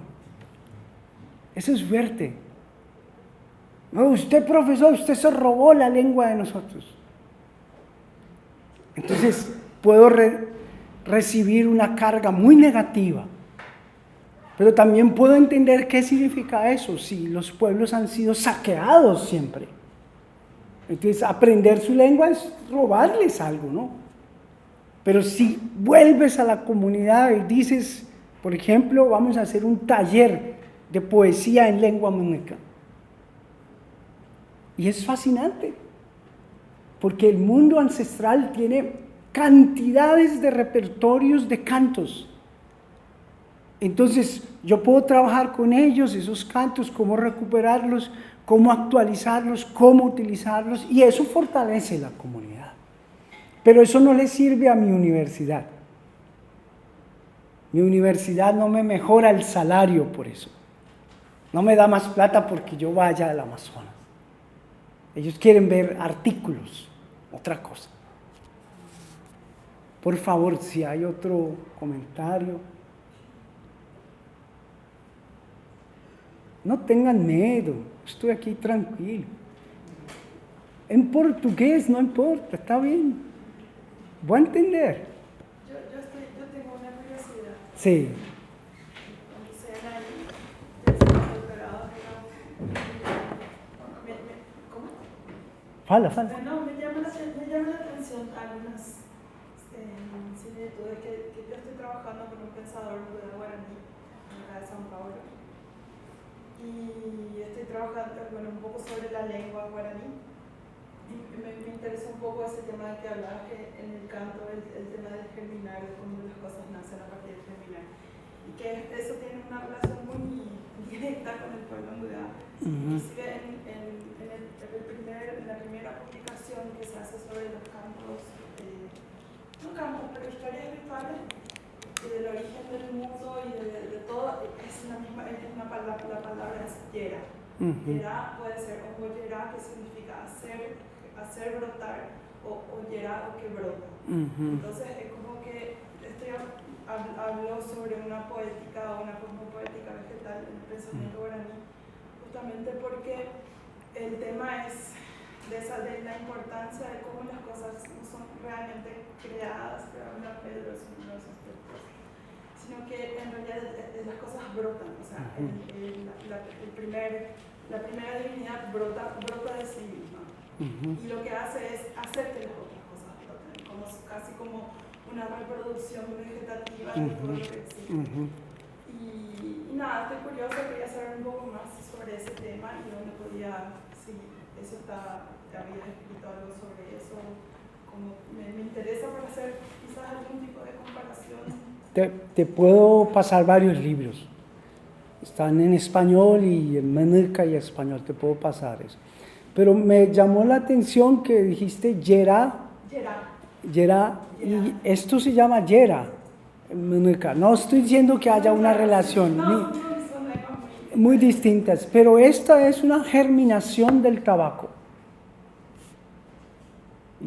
Eso es fuerte. No, usted, profesor, usted se robó la lengua de nosotros. Entonces, puedo recibir una carga muy negativa. Pero también puedo entender qué significa eso, si los pueblos han sido saqueados siempre. Entonces, aprender su lengua es robarles algo, ¿no? Pero si vuelves a la comunidad y dices, por ejemplo, vamos a hacer un taller de poesía en lengua muneca. Y es fascinante, porque el mundo ancestral tiene cantidades de repertorios de cantos. Entonces, yo puedo trabajar con ellos, esos cantos, cómo recuperarlos, cómo actualizarlos, cómo utilizarlos, y eso fortalece la comunidad. Pero eso no le sirve a mi universidad. Mi universidad no me mejora el salario por eso. No me da más plata porque yo vaya al Amazonas. Ellos quieren ver artículos, otra cosa. Por favor, si hay otro comentario. No tengan miedo, estoy aquí tranquilo. En portugués no importa, está bien. Voy a entender. Yo tengo una curiosidad. Sí. Fala. No, me llama la atención algunas similitudes que yo estoy trabajando con un pensador de guaraní, acá de São Paulo, y estoy trabajando un poco sobre la lengua guaraní. Y me interesa un poco ese tema de que hablabas que en el canto el tema del germinar, de cómo las cosas nacen a partir del germinar, y que eso tiene una relación muy directa con el pueblo Ngudá. Inclusive en la primera publicación que se hace sobre los cantos, no cantos, pero historias rituales, del origen del mundo y de todo, es la palabra es yera. Yera puede ser o yera, que significa hacer brotar, o yera, o que brota. Entonces es como que hablo sobre una poética o una cosmopoética vegetal en el pensamiento guaraní, justamente porque el tema es de la importancia de cómo las cosas no son realmente creadas, que habla Pedro, los aspectos, sino que en realidad las cosas brotan. O sea, la primera divinidad brota de sí misma. Y lo que hace es hacer que las otras cosas broten, casi como una reproducción vegetativa de todo lo que existe. Y nada, estoy curiosa, quería saber un poco más sobre ese tema y dónde podía, si eso había escrito algo sobre eso, como me interesa para hacer quizás algún tipo de comparación. Te puedo pasar varios libros. Están en español y en muneca y español, te puedo pasar eso. Pero me llamó la atención que dijiste yera, y esto se llama yera en muneca. No estoy diciendo que haya una relación muy distintas, pero esta es una germinación del tabaco.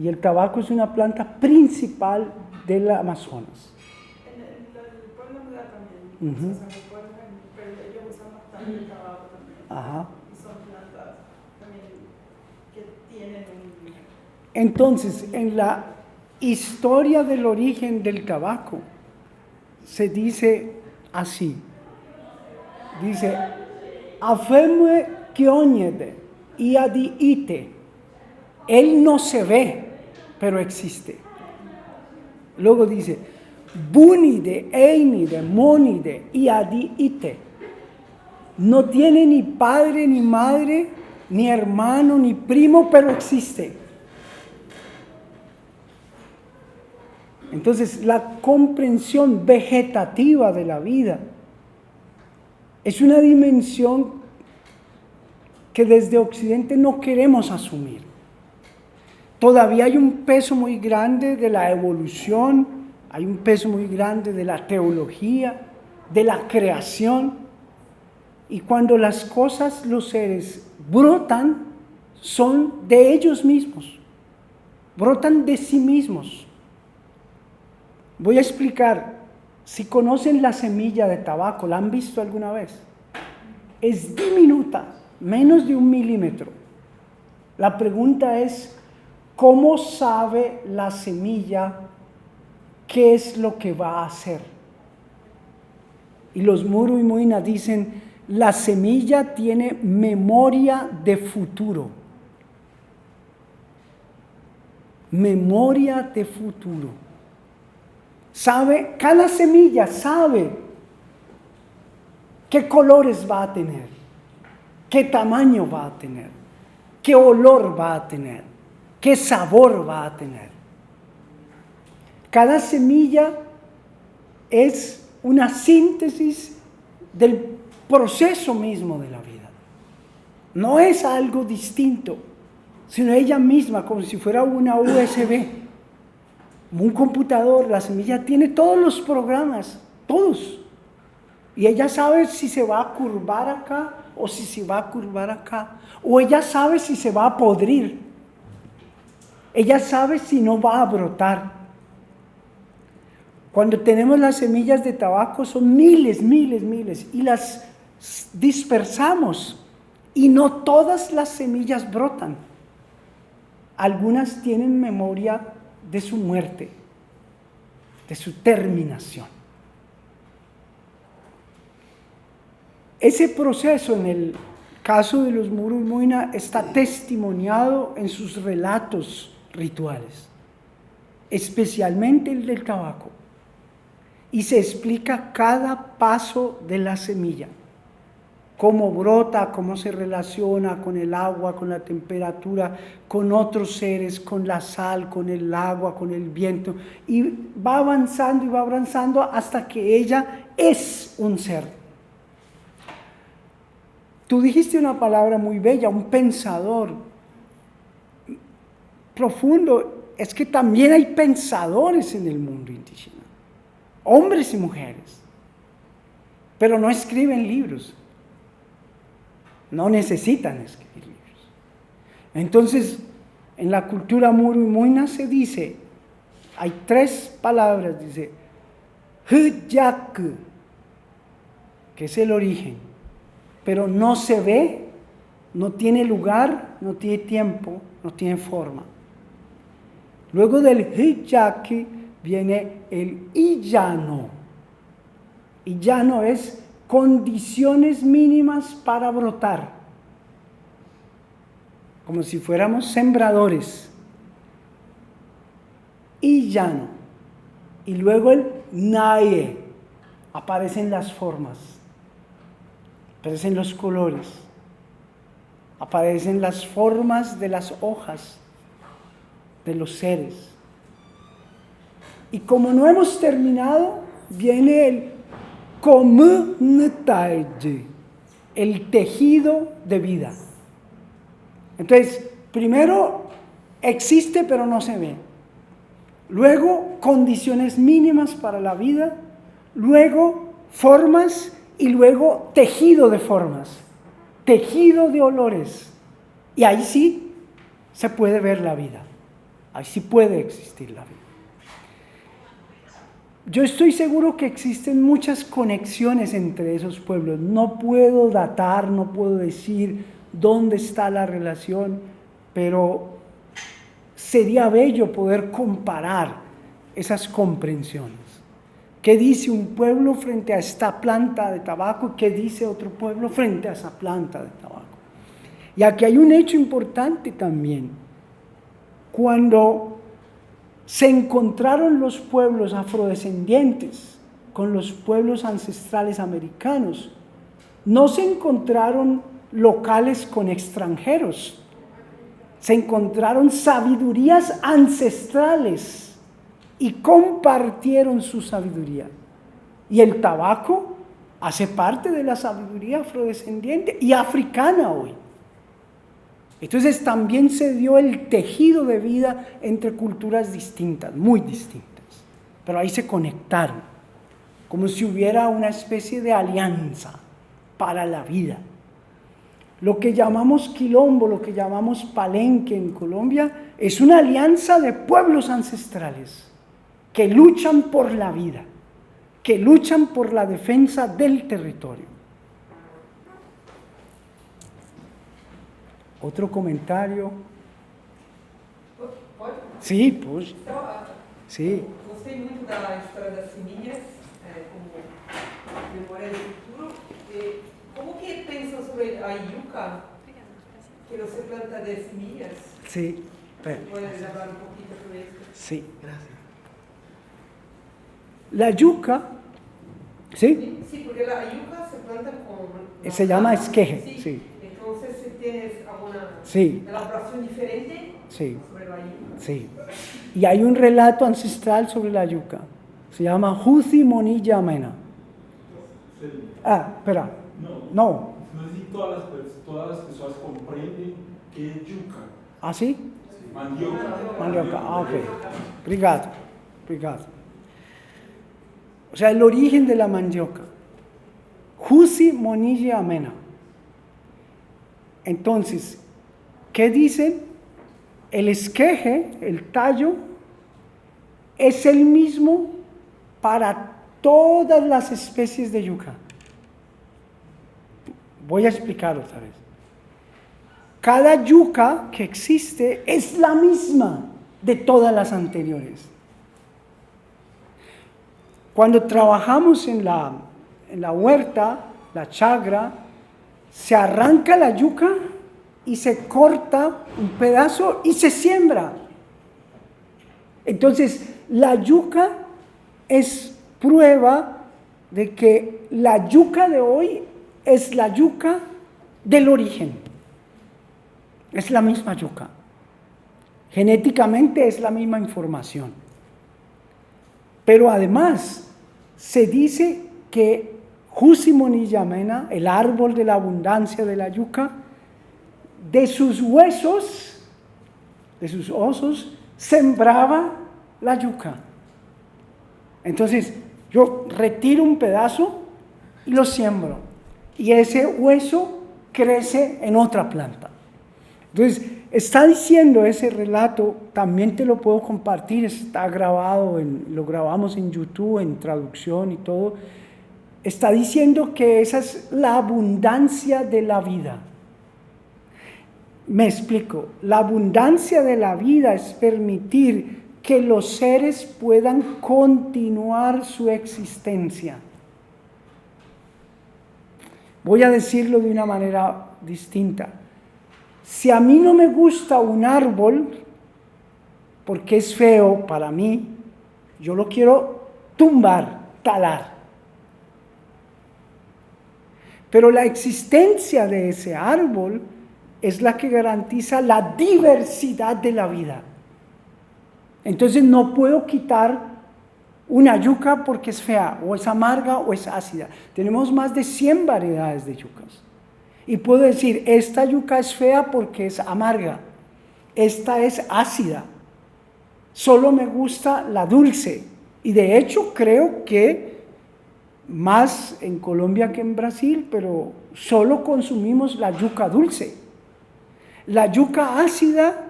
Y el tabaco es una planta principal del Amazonas. En el pueblo de Mudá también. Ujú. O sea, en el pueblo, pero ellos usan bastante el tabaco también. Ajá. Y son plantas también que tienen un... Entonces, en la historia del origen del tabaco, se dice así. Dice, afemue kionede y adiite. Él no se ve, pero existe. Luego dice, bunide, einide, monide y adiite. No tiene ni padre, ni madre, ni hermano, ni primo, pero existe. Entonces, la comprensión vegetativa de la vida es una dimensión que desde Occidente no queremos asumir. Todavía hay un peso muy grande de la evolución, hay un peso muy grande de la teología, de la creación. Y cuando las cosas, los seres, brotan, son de ellos mismos, brotan de sí mismos. Voy a explicar, si conocen la semilla de tabaco, ¿la han visto alguna vez? Es diminuta, menos de 1 milímetro. La pregunta es, ¿cómo sabe la semilla qué es lo que va a hacer? Y los Muru y Muina dicen, la semilla tiene memoria de futuro. Memoria de futuro. Sabe, cada semilla sabe qué colores va a tener, qué tamaño va a tener, qué olor va a tener, qué sabor va a tener. Cada semilla es una síntesis del proceso mismo de la vida. No es algo distinto, sino ella misma, como si fuera una USB. Un computador, la semilla tiene todos los programas, todos. Y ella sabe si se va a curvar acá o si se va a curvar acá. O ella sabe si se va a podrir. Ella sabe si no va a brotar. Cuando tenemos las semillas de tabaco son miles, miles, miles. Y las dispersamos. Y no todas las semillas brotan. Algunas tienen memoria de su muerte, de su terminación. Ese proceso en el caso de los Muru y Muina está testimoniado en sus relatos rituales, especialmente el del tabaco, y se explica cada paso de la semilla, cómo brota, cómo se relaciona con el agua, con la temperatura, con otros seres, con la sal, con el agua, con el viento, y va avanzando hasta que ella es un ser. Tú dijiste una palabra muy bella, un pensador profundo. Es que también hay pensadores en el mundo indígena, hombres y mujeres, pero no escriben libros. No necesitan escribir libros. Entonces, en la cultura Muru y Muina se dice, hay 3 palabras, dice, Hyak, que es el origen, pero no se ve, no tiene lugar, no tiene tiempo, no tiene forma. Luego del Hyak viene el Illano. Illano es condiciones mínimas para brotar, como si fuéramos sembradores. Y llano. Y luego el nae, aparecen las formas, aparecen los colores, aparecen las formas de las hojas, de los seres. Y como no hemos terminado, viene el Komunitaide, el tejido de vida. Entonces, primero existe pero no se ve. Luego, condiciones mínimas para la vida. Luego, formas y luego tejido de formas. Tejido de olores. Y ahí sí se puede ver la vida. ahí sí puede existir la vida. Yo estoy seguro que existen muchas conexiones entre esos pueblos. No puedo datar, no puedo decir dónde está la relación, pero sería bello poder comparar esas comprensiones. ¿Qué dice un pueblo frente a esta planta de tabaco? ¿Qué dice otro pueblo frente a esa planta de tabaco? Y aquí hay un hecho importante también. Cuando se encontraron los pueblos afrodescendientes con los pueblos ancestrales americanos, no se encontraron locales con extranjeros, se encontraron sabidurías ancestrales y compartieron su sabiduría. Y el tabaco hace parte de la sabiduría afrodescendiente y africana hoy. Entonces también se dio el tejido de vida entre culturas distintas, muy distintas, pero ahí se conectaron, como si hubiera una especie de alianza para la vida. Lo que llamamos quilombo, lo que llamamos palenque en Colombia, es una alianza de pueblos ancestrales que luchan por la vida, que luchan por la defensa del territorio. Outro comentário? Pode? Sim, pode. Então, Sim. gostei muito da história das semillas, como memória do futuro. Como que pensam sobre a yuca, que você planta de semillas? Sim. ¿Puedes hablar un poquito sobre esto? Sí, gracias. La yuca, ¿sí? Sí, porque la yuca se planta con... Se llama esqueje, sí. sí. Entonces, ¿tienes alguna Sí. elaboración diferente Sí. sobre la yuca? Sí. Y hay un relato ancestral sobre la yuca. Se llama Husi Monilla Amena. Ah, espera. No. No sé si todas las personas comprenden que es yuca. Ah, sí? Mandioca. Mandioca. Ah, ok. Obrigado. Obrigado. O sea, el origen de la mandioca. Husi Monilla Amena. Entonces, ¿qué dicen? El esqueje, el tallo, es el mismo para todas las especies de yuca. Voy a explicar otra vez. Cada yuca que existe es la misma de todas las anteriores. Cuando trabajamos en la huerta, la chagra, se arranca la yuca y se corta un pedazo y se siembra. Entonces, la yuca es prueba de que la yuca de hoy es la yuca del origen. Es la misma yuca. Genéticamente es la misma información. Pero además, se dice que Husi Monilla Amena, el árbol de la abundancia de la yuca, de sus huesos, de sus osos, sembraba la yuca. Entonces, yo retiro un pedazo y lo siembro. Y ese hueso crece en otra planta. Entonces, está diciendo ese relato, también te lo puedo compartir, está grabado, lo grabamos en YouTube, en traducción y todo. Está diciendo que esa es la abundancia de la vida. Me explico, la abundancia de la vida es permitir que los seres puedan continuar su existencia. Voy a decirlo de una manera distinta. Si a mí no me gusta un árbol, porque es feo para mí, yo lo quiero tumbar, talar. Pero la existencia de ese árbol es la que garantiza la diversidad de la vida. Entonces no puedo quitar una yuca porque es fea, o es amarga, o es ácida. Tenemos más de 100 variedades de yucas. Y puedo decir, esta yuca es fea porque es amarga, esta es ácida, solo me gusta la dulce. Y de hecho creo que más en Colombia que en Brasil, pero solo consumimos la yuca dulce. La yuca ácida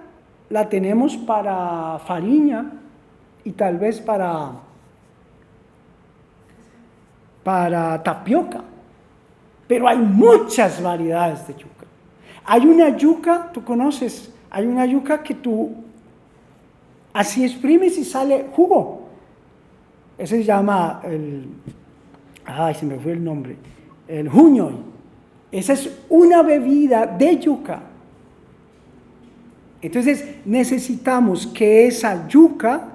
la tenemos para farinha y tal vez para tapioca, pero hay muchas variedades de yuca. Hay una yuca, tú conoces, hay una yuca que tú así exprimes y sale jugo. Ese se llama se me fue el nombre, el huñoy. Esa es una bebida de yuca. Entonces necesitamos que esa yuca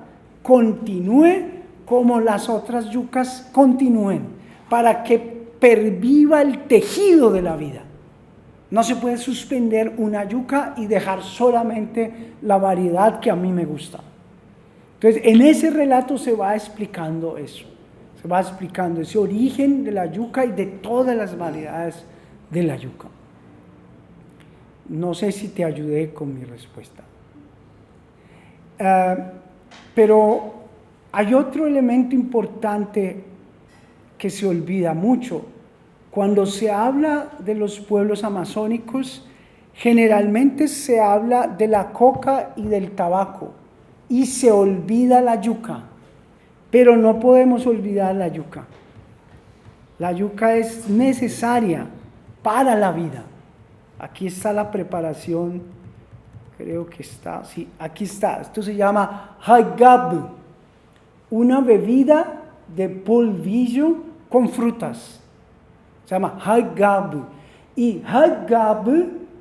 continúe como las otras yucas continúen, para que perviva el tejido de la vida. No se puede suspender una yuca y dejar solamente la variedad que a mí me gusta. Entonces, en ese relato se va explicando eso. Se va explicando ese origen de la yuca y de todas las variedades de la yuca. No sé si te ayudé con mi respuesta. Pero hay otro elemento importante que se olvida mucho. Cuando se habla de los pueblos amazónicos, generalmente se habla de la coca y del tabaco y se olvida la yuca, pero no podemos olvidar la yuca. La yuca es necesaria para la vida. Aquí está la preparación, creo que está, sí, aquí está. Esto se llama haigab, una bebida de polvillo con frutas. Se llama haigab. Y haigab,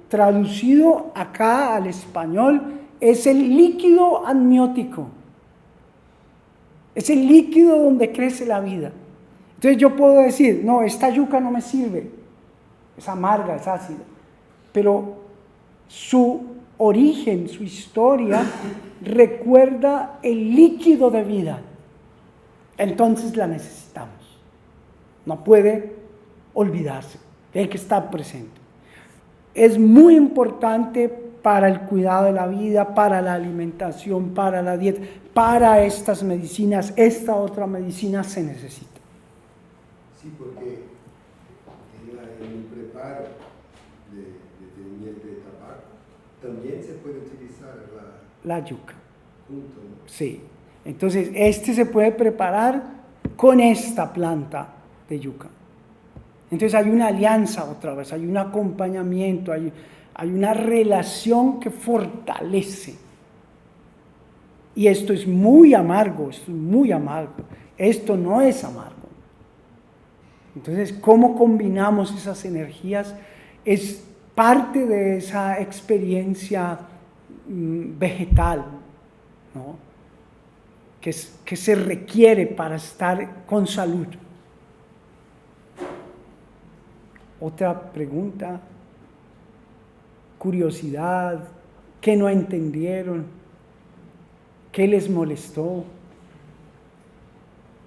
traducido acá al español, es el líquido amniótico. Es el líquido donde crece la vida. Entonces yo puedo decir, no, esta yuca no me sirve. Es amarga, es ácida. Pero su origen, su historia, recuerda el líquido de vida. Entonces la necesitamos. No puede olvidarse, tiene que estar presente. Es muy importante para el cuidado de la vida, para la alimentación, para la dieta, para estas medicinas. Esta otra medicina se necesita. Sí, porque en el preparo de miel de tabaco también se puede utilizar la yuca. Junto, ¿no? Sí. Entonces, este se puede preparar con esta planta de yuca. Entonces hay una alianza otra vez, hay un acompañamiento, hay una relación que fortalece. Y esto es muy amargo, esto es muy amargo. Esto no es amargo. Entonces, ¿cómo combinamos esas energías? Es parte de esa experiencia vegetal, ¿no? que se requiere para estar con salud. Otra pregunta, curiosidad, ¿qué no entendieron? ¿Qué les molestó?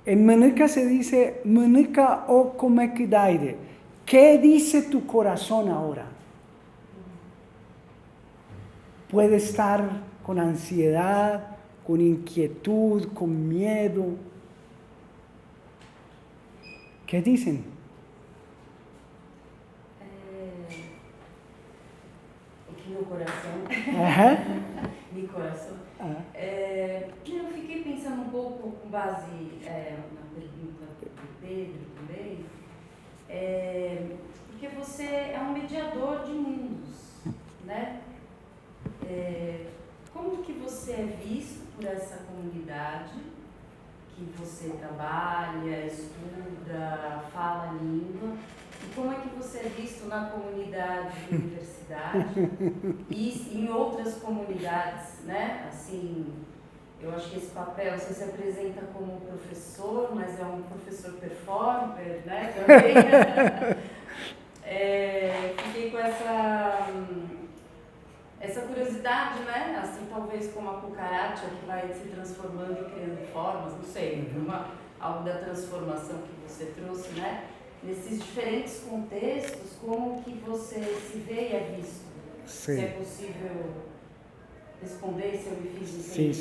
En Menica se dice, Menica o comequidaire, ¿qué dice tu corazón ahora? Puede estar con ansiedad, con inquietud, con miedo. ¿Qué dicen? Meu coração. Meu coração. Eu fiquei pensando pouco com base na pergunta do Pedro também, porque você é mediador de mundos, né? Como que você é visto por essa comunidade que você trabalha, estuda, fala a língua? E como é que você é visto na comunidade de universidade e em outras comunidades, né? Assim, eu acho que esse papel, você se apresenta como professor, mas é um professor performer, né? Também. Fiquei com essa curiosidade, né? Assim, talvez como a cucaracha que vai se transformando e criando formas, não sei, algo da transformação que você trouxe, né? Nesses diferentes contextos, como que você se vê e é visto? Sí. Se é possível responder, se eu me fiz entender.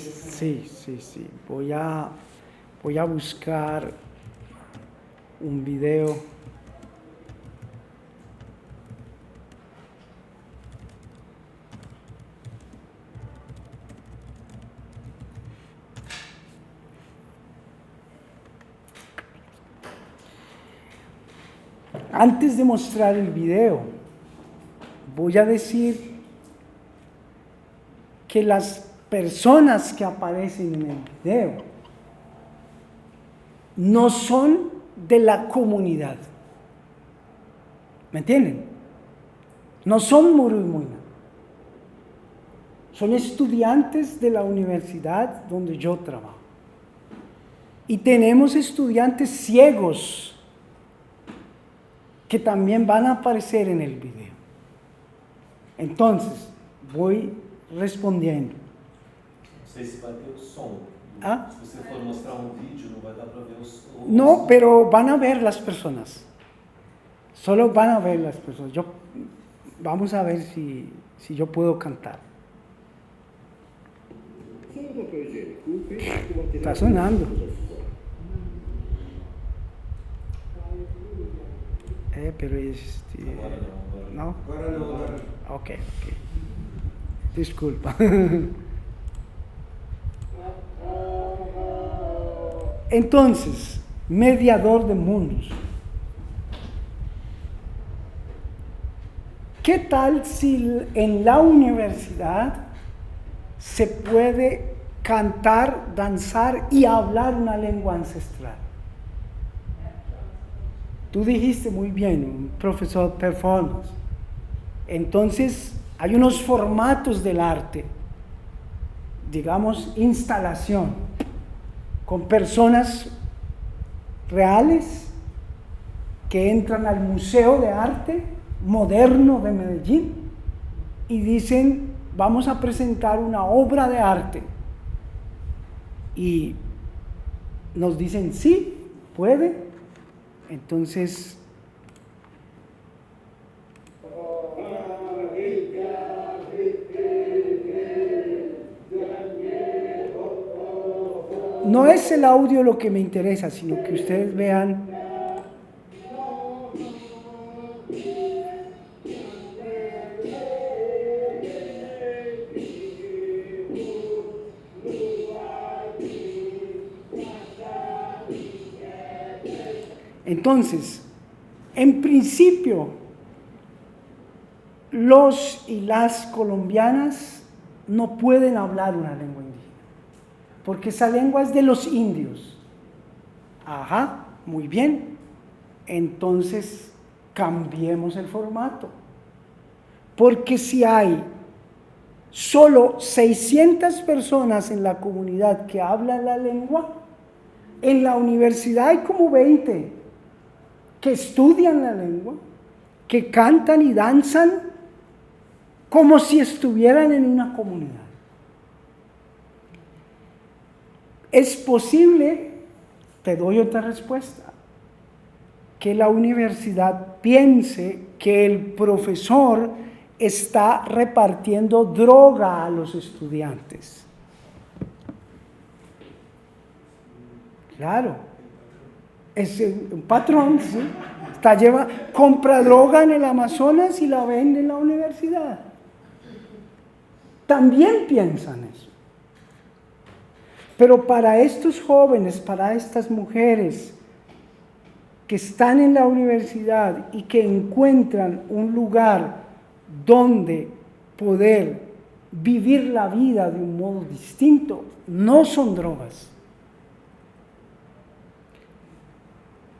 Sí. Voy a buscar un video. Antes de mostrar el video, voy a decir que las personas que aparecen en el video no son de la comunidad. ¿Me entienden? No son Murumoina. Son estudiantes de la universidad donde yo trabajo. Y tenemos estudiantes ciegos que también van a aparecer en el video. Entonces, voy respondiendo. Não sei se vai ter o som. Ah? Se você for mostrar vídeo, não vai dar para ver o som. No, pero van a ver las personas. Solo van a ver las personas. Vamos a ver si yo puedo cantar. Está sonando. Pero ¿no? Agora não, agora. Ok. Disculpa. Entonces, mediador de mundos. ¿Qué tal si en la universidad se puede cantar, danzar y hablar una lengua ancestral? Tú dijiste muy bien, un profesor performance. Entonces, hay unos formatos del arte, digamos, instalación, con personas reales que entran al Museo de Arte Moderno de Medellín y dicen, vamos a presentar una obra de arte. Y nos dicen, sí, puede. Entonces, no es el audio lo que me interesa, sino que ustedes vean. Entonces, en principio, los y las colombianas no pueden hablar una lengua indígena, porque esa lengua es de los indios. Ajá, muy bien. Entonces, cambiemos el formato. Porque si hay solo 600 personas en la comunidad que hablan la lengua, en la universidad hay como 20 que estudian la lengua, que cantan y danzan como si estuvieran en una comunidad. Es posible, te doy otra respuesta, que la universidad piense que el profesor está repartiendo droga a los estudiantes. Claro. Es un patrón, ¿sí? Compra droga en el Amazonas y la vende en la universidad. También piensan eso. Pero para estos jóvenes, para estas mujeres que están en la universidad y que encuentran un lugar donde poder vivir la vida de un modo distinto, no son drogas.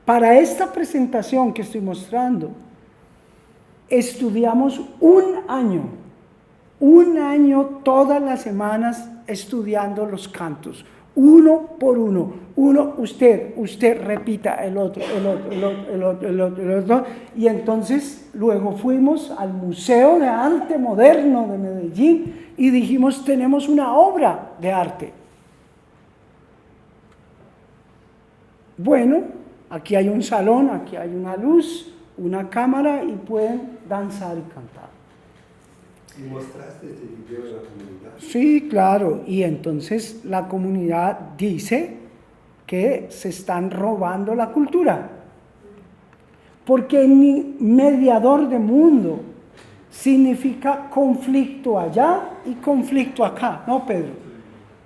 Para esta presentación que estoy mostrando, estudiamos un año todas las semanas estudiando los cantos, uno por uno, usted repita el otro, y entonces luego fuimos al Museo de Arte Moderno de Medellín y dijimos, tenemos una obra de arte. Bueno, aquí hay un salón, aquí hay una luz, una cámara y pueden danzar y cantar. ¿Y mostraste este video en la comunidad? Sí, claro. Y entonces la comunidad dice que se están robando la cultura. Porque mediador de mundo significa conflicto allá y conflicto acá, ¿no, Pedro?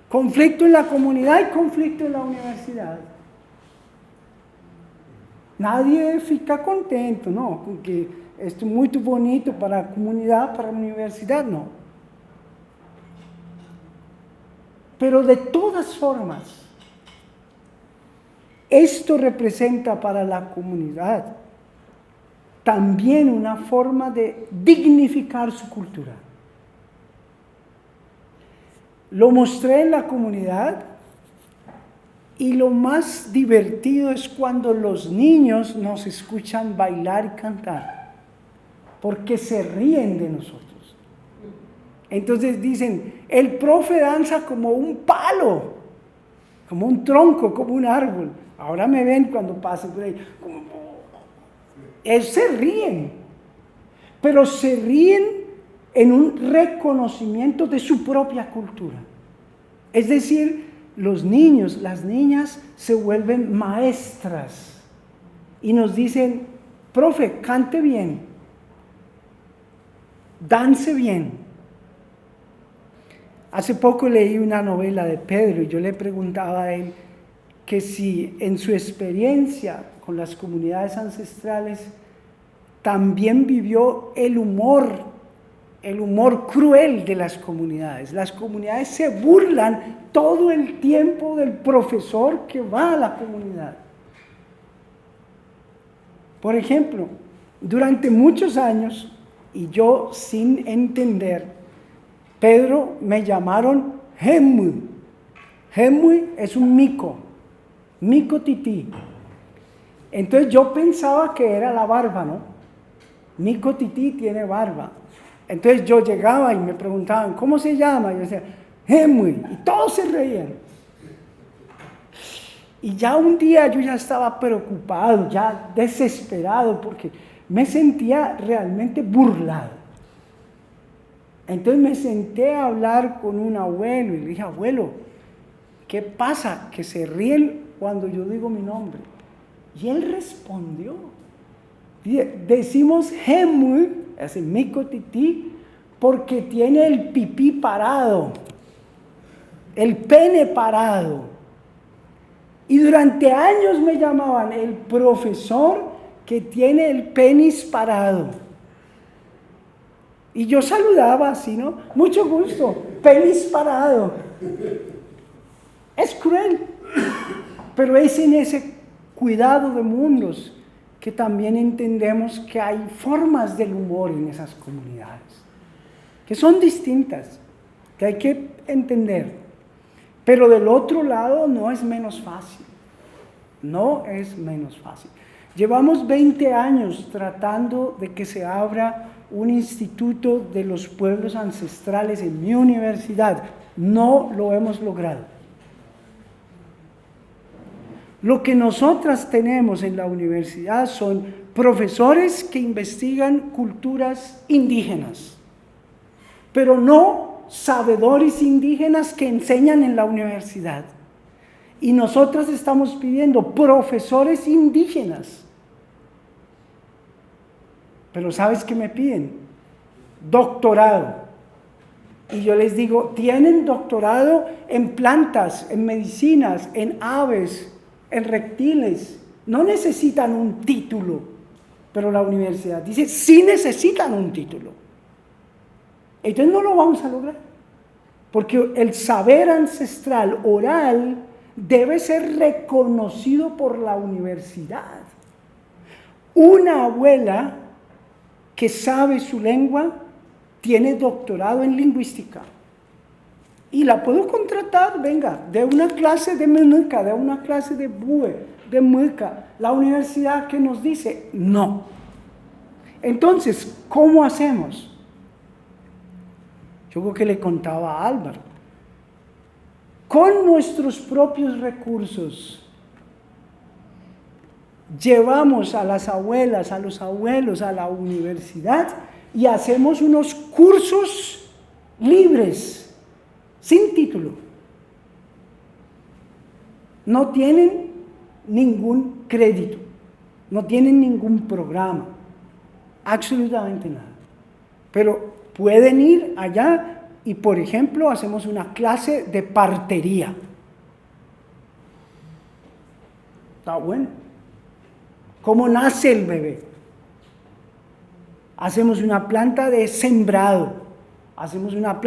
Conflicto en la comunidad y conflicto en la universidad. Nadie fica contento, não, com que esto é muito bonito para a comunidade, para a universidade, não. Pero de todas formas, esto representa para la comunidad también una forma de dignificar su cultura. Lo mostré en la comunidad y lo más divertido es cuando los niños nos escuchan bailar y cantar, porque se ríen de nosotros. Entonces dicen, el profe danza como un palo, como un tronco, como un árbol. Ahora me ven cuando paso por ahí. Se ríen, pero se ríen en un reconocimiento de su propia cultura. Es decir, los niños, las niñas se vuelven maestras y nos dicen, profe, cante bien, dance bien. Hace poco leí una novela de Pedro y yo le preguntaba a él que si en su experiencia con las comunidades ancestrales también vivió el humor cruel de las comunidades. Las comunidades se burlan todo el tiempo del profesor que va a la comunidad. Por ejemplo, durante muchos años, y yo sin entender, Pedro me llamaron Hemui. Hemui es un mico tití. Entonces yo pensaba que era la barba, ¿no? Mico tití tiene barba. Entonces yo llegaba y me preguntaban, ¿cómo se llama? Y yo decía, Hemui. Y todos se reían. Y ya un día yo ya estaba preocupado, ya desesperado, porque me sentía realmente burlado. Entonces me senté a hablar con un abuelo y le dije, abuelo, ¿qué pasa? Que se ríen cuando yo digo mi nombre. Y él respondió, decimos Hemui, así mico tití, porque tiene el pipí parado, el pene parado. Y durante años me llamaban el profesor que tiene el penis parado. Y yo saludaba así, ¿no? Mucho gusto, penis parado. Es cruel, pero es en ese cuidado de mundos que también entendemos que hay formas del humor en esas comunidades, que son distintas, que hay que entender. Pero del otro lado no es menos fácil, no es menos fácil. Llevamos 20 años tratando de que se abra un instituto de los pueblos ancestrales en mi universidad. No lo hemos logrado. Lo que nosotras tenemos en la universidad son profesores que investigan culturas indígenas, pero no sabedores indígenas que enseñan en la universidad. Y nosotras estamos pidiendo profesores indígenas. Pero ¿sabes qué me piden? Doctorado. Y yo les digo, tienen doctorado en plantas, en medicinas, en aves, en reptiles. No necesitan un título. Pero la universidad dice, sí necesitan un título. Entonces no lo vamos a lograr. Porque el saber ancestral oral debe ser reconocido por la universidad. Una abuela que sabe su lengua tiene doctorado en lingüística. Y la puedo contratar, venga, de una clase de Menuca, de una clase de Bue, de Mueca. La universidad que nos dice, no. Entonces, ¿cómo hacemos? Yo creo que le contaba a Álvaro. Con nuestros propios recursos, llevamos a las abuelas, a los abuelos a la universidad y hacemos unos cursos libres, sin título. No tienen ningún crédito, no tienen ningún programa, absolutamente nada. Pero pueden ir allá y, por ejemplo, hacemos una clase de partería. Está bueno. cómo nace el bebé. Hacemos una planta de sembrado, hacemos una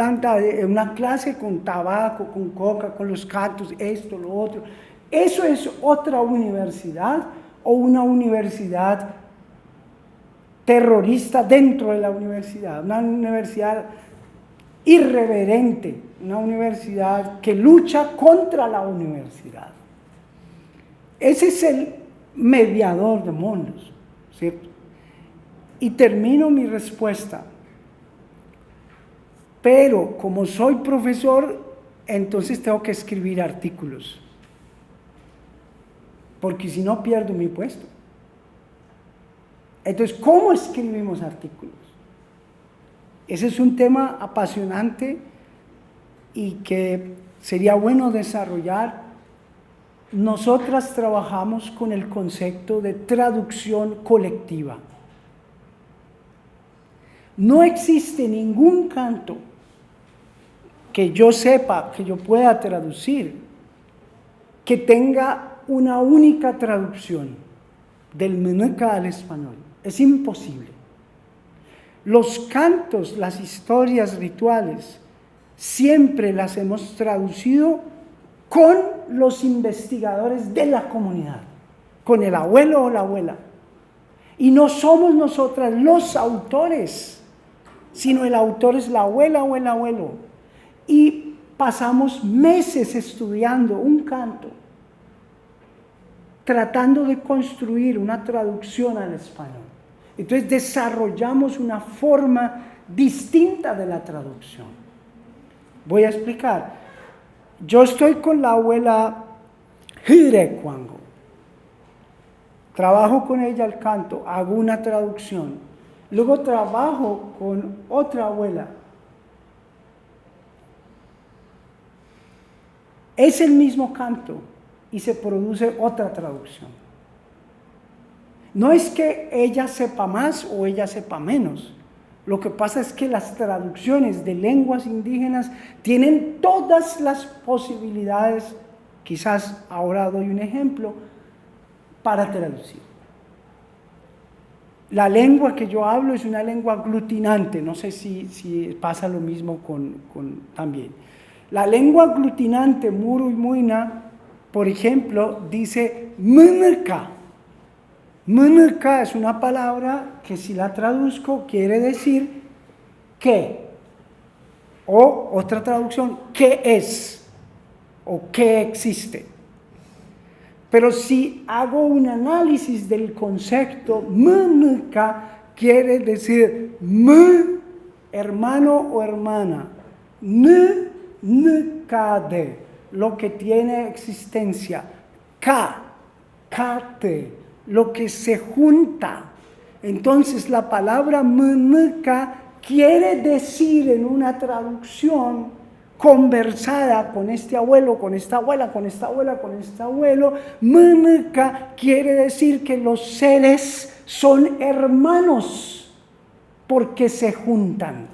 clase con tabaco, con coca, con los cactus, esto, lo otro. Eso es otra universidad o una universidad terrorista dentro de la universidad, una universidad irreverente, una universidad que lucha contra la universidad. Ese es el mediador de mundos, ¿cierto? Y termino mi respuesta. Pero como soy profesor, entonces tengo que escribir artículos, porque si no pierdo mi puesto. Entonces, ¿cómo escribimos artículos? Ese es un tema apasionante y que sería bueno desarrollar. Nosotras trabajamos con el concepto de traducción colectiva. No existe ningún canto que yo sepa, que yo pueda traducir, que tenga una única traducción del menuca al español. Es imposible. Los cantos, las historias rituales, siempre las hemos traducido con los investigadores de la comunidad, con el abuelo o la abuela. Y no somos nosotras los autores, sino el autor es la abuela o el abuelo. Y pasamos meses estudiando un canto, tratando de construir una traducción al español. Entonces desarrollamos una forma distinta de la traducción. Voy a explicar. Yo estoy con la abuela Hirecuango. Trabajo con ella el canto, hago una traducción. Luego trabajo con otra abuela. Es el mismo canto y se produce otra traducción. No es que ella sepa más o ella sepa menos. Lo que pasa es que las traducciones de lenguas indígenas tienen todas las posibilidades, quizás ahora doy un ejemplo, para traducir. La lengua que yo hablo es una lengua aglutinante, no sé si pasa lo mismo también. La lengua aglutinante muru y muina, por ejemplo, dice mnka. Mnka es una palabra que si la traduzco quiere decir qué, o otra traducción, qué es, o qué existe. Pero si hago un análisis del concepto, mnka quiere decir hermano o hermana, nkade, lo que tiene existencia, kate, lo que se junta. Entonces la palabra mnka quiere decir en una traducción conversada con este abuelo, con esta abuela, con esta abuela, con este abuelo, mnka quiere decir que los seres son hermanos porque se juntan.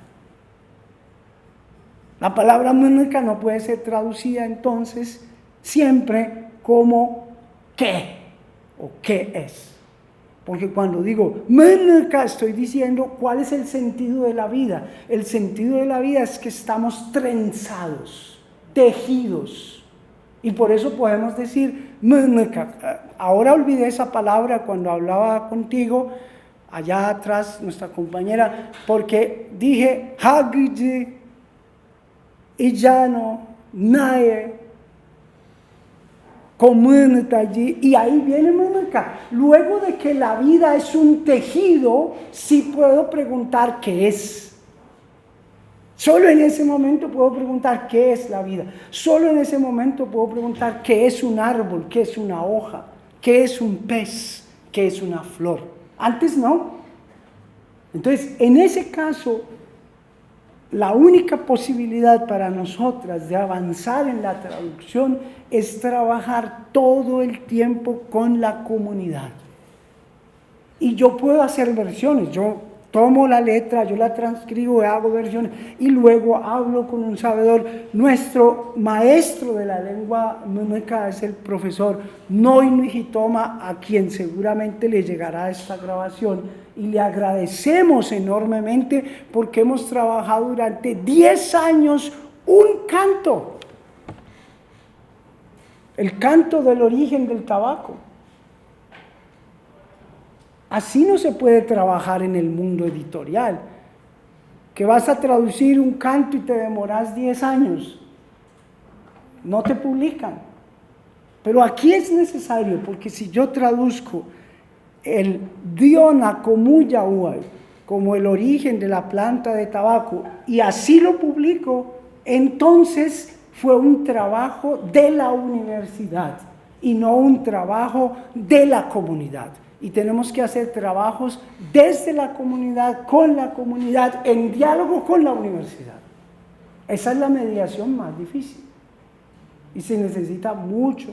La palabra mnka no puede ser traducida entonces siempre como qué o qué es. Porque cuando digo mnka estoy diciendo cuál es el sentido de la vida. El sentido de la vida es que estamos trenzados, tejidos. Y por eso podemos decir mnka. Ahora olvidé esa palabra cuando hablaba contigo, allá atrás nuestra compañera, porque dije hagiji, llano, nae, allí, y ahí viene mnka. Luego de que la vida es un tejido, sí puedo preguntar qué es. Solo en ese momento puedo preguntar qué es la vida. Solo en ese momento puedo preguntar qué es un árbol, qué es una hoja, qué es un pez, qué es una flor. Antes no. Entonces, en ese caso, la única posibilidad para nosotras de avanzar en la traducción es trabajar todo el tiempo con la comunidad. Y yo puedo hacer versiones, yo tomo la letra, yo la transcribo, hago versiones y luego hablo con un sabedor. Nuestro maestro de la lengua munueca es el profesor Noy Nujitoma, a quien seguramente le llegará esta grabación, y le agradecemos enormemente porque hemos trabajado durante 10 años un canto, el canto del origen del tabaco. Así no se puede trabajar en el mundo editorial, que vas a traducir un canto y te demoras 10 años, no te publican. Pero aquí es necesario, porque si yo traduzco el Diona Comuya Uay como el origen de la planta de tabaco y así lo publico, entonces fue un trabajo de la universidad y no un trabajo de la comunidad. Y tenemos que hacer trabajos desde la comunidad, con la comunidad, en diálogo con la universidad. Esa es la mediación más difícil y se necesita mucho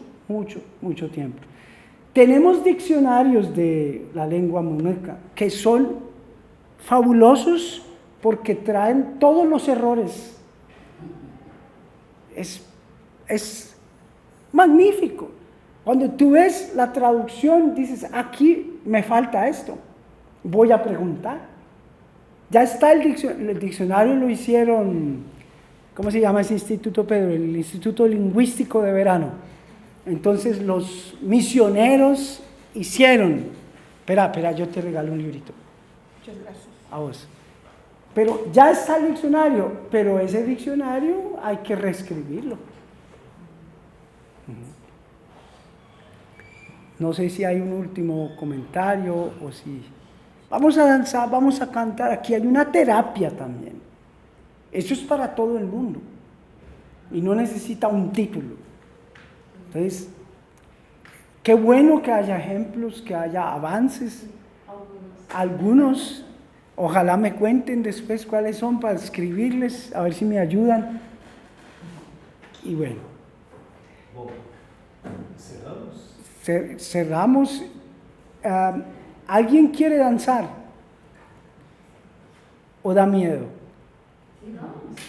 tiempo. Tenemos diccionarios de la lengua munueca que son fabulosos porque traen todos los errores. Es magnífico. Cuando tú ves la traducción, dices, aquí me falta esto, voy a preguntar. Ya está el diccionario, lo hicieron, ¿cómo se llama ese instituto, Pedro? El Instituto Lingüístico de Verano. Entonces los misioneros hicieron, espera, yo te regalo un librito. Muchas gracias. A vos. Pero ya está el diccionario, pero ese diccionario hay que reescribirlo. No sé si hay un último comentario o si... Vamos a danzar, vamos a cantar. Aquí hay una terapia también. Eso es para todo el mundo. Y no necesita un título. Entonces, qué bueno que haya ejemplos, que haya avances. Algunos, ojalá me cuenten después cuáles son para escribirles, a ver si me ayudan. Y bueno. Cerramos. ¿Alguien quiere danzar? ¿O da miedo?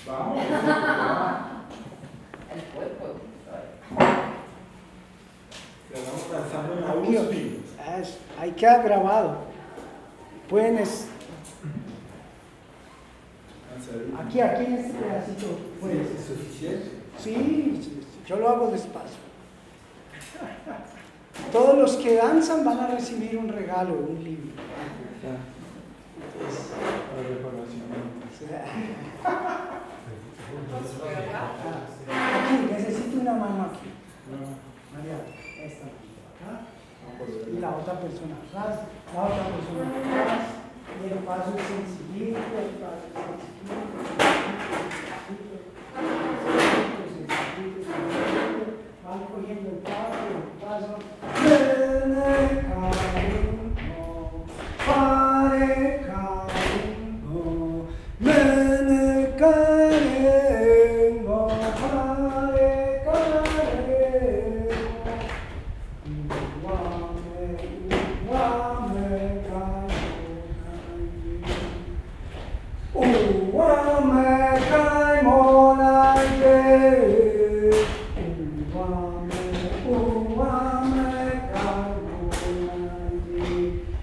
Vamos. El cuerpo. Estamos danzando en la Aquí, USP. ahí queda grabado. Pueden aquí en este pedacito. ¿Es suficiente? Sí, yo lo hago despacio. Todos los que danzan van a recibir un regalo, un libro. Aquí, necesito una mano aquí. María, esta acá. Y la otra persona atrás, la otra persona atrás. Y el paso es sencillito, el paso es sencillito. Van cogiendo el paso.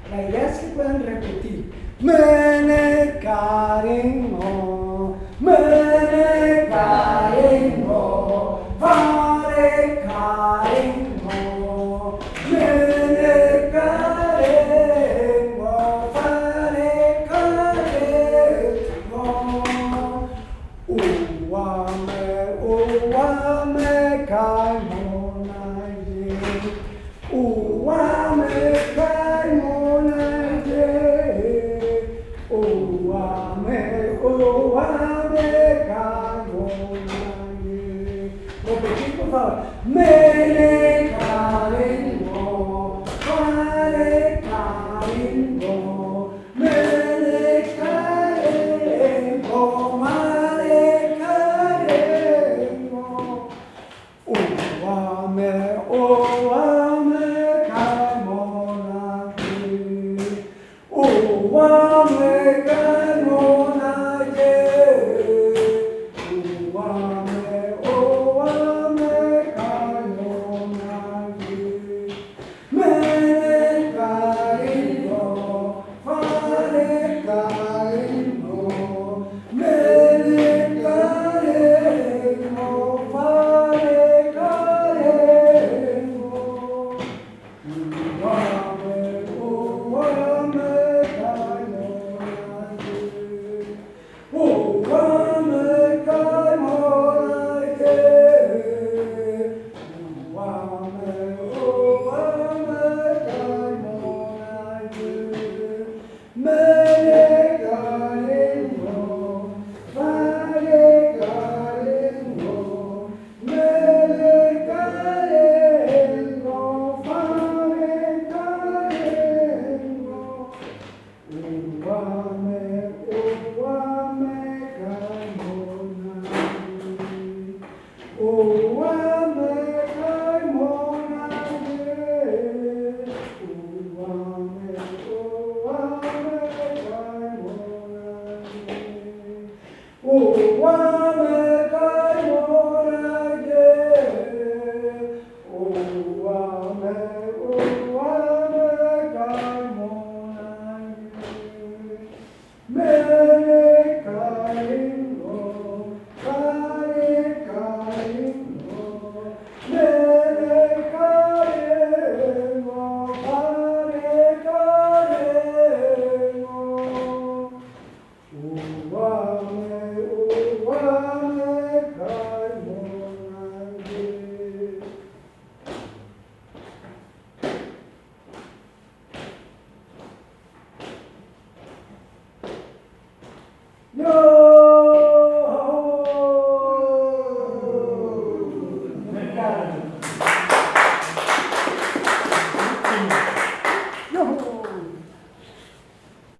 La idea es que puedan repetir. Mene karengo, mene karengo, vare karengo, mene karengo, vare karengo. Uwame kaimonaye, uwame kaimonaye, uwame kaimonaye. Repetir, por favor. Mene karengo, vare karengo, mene karengo, vare karengo. Uwame kaimonake, uwame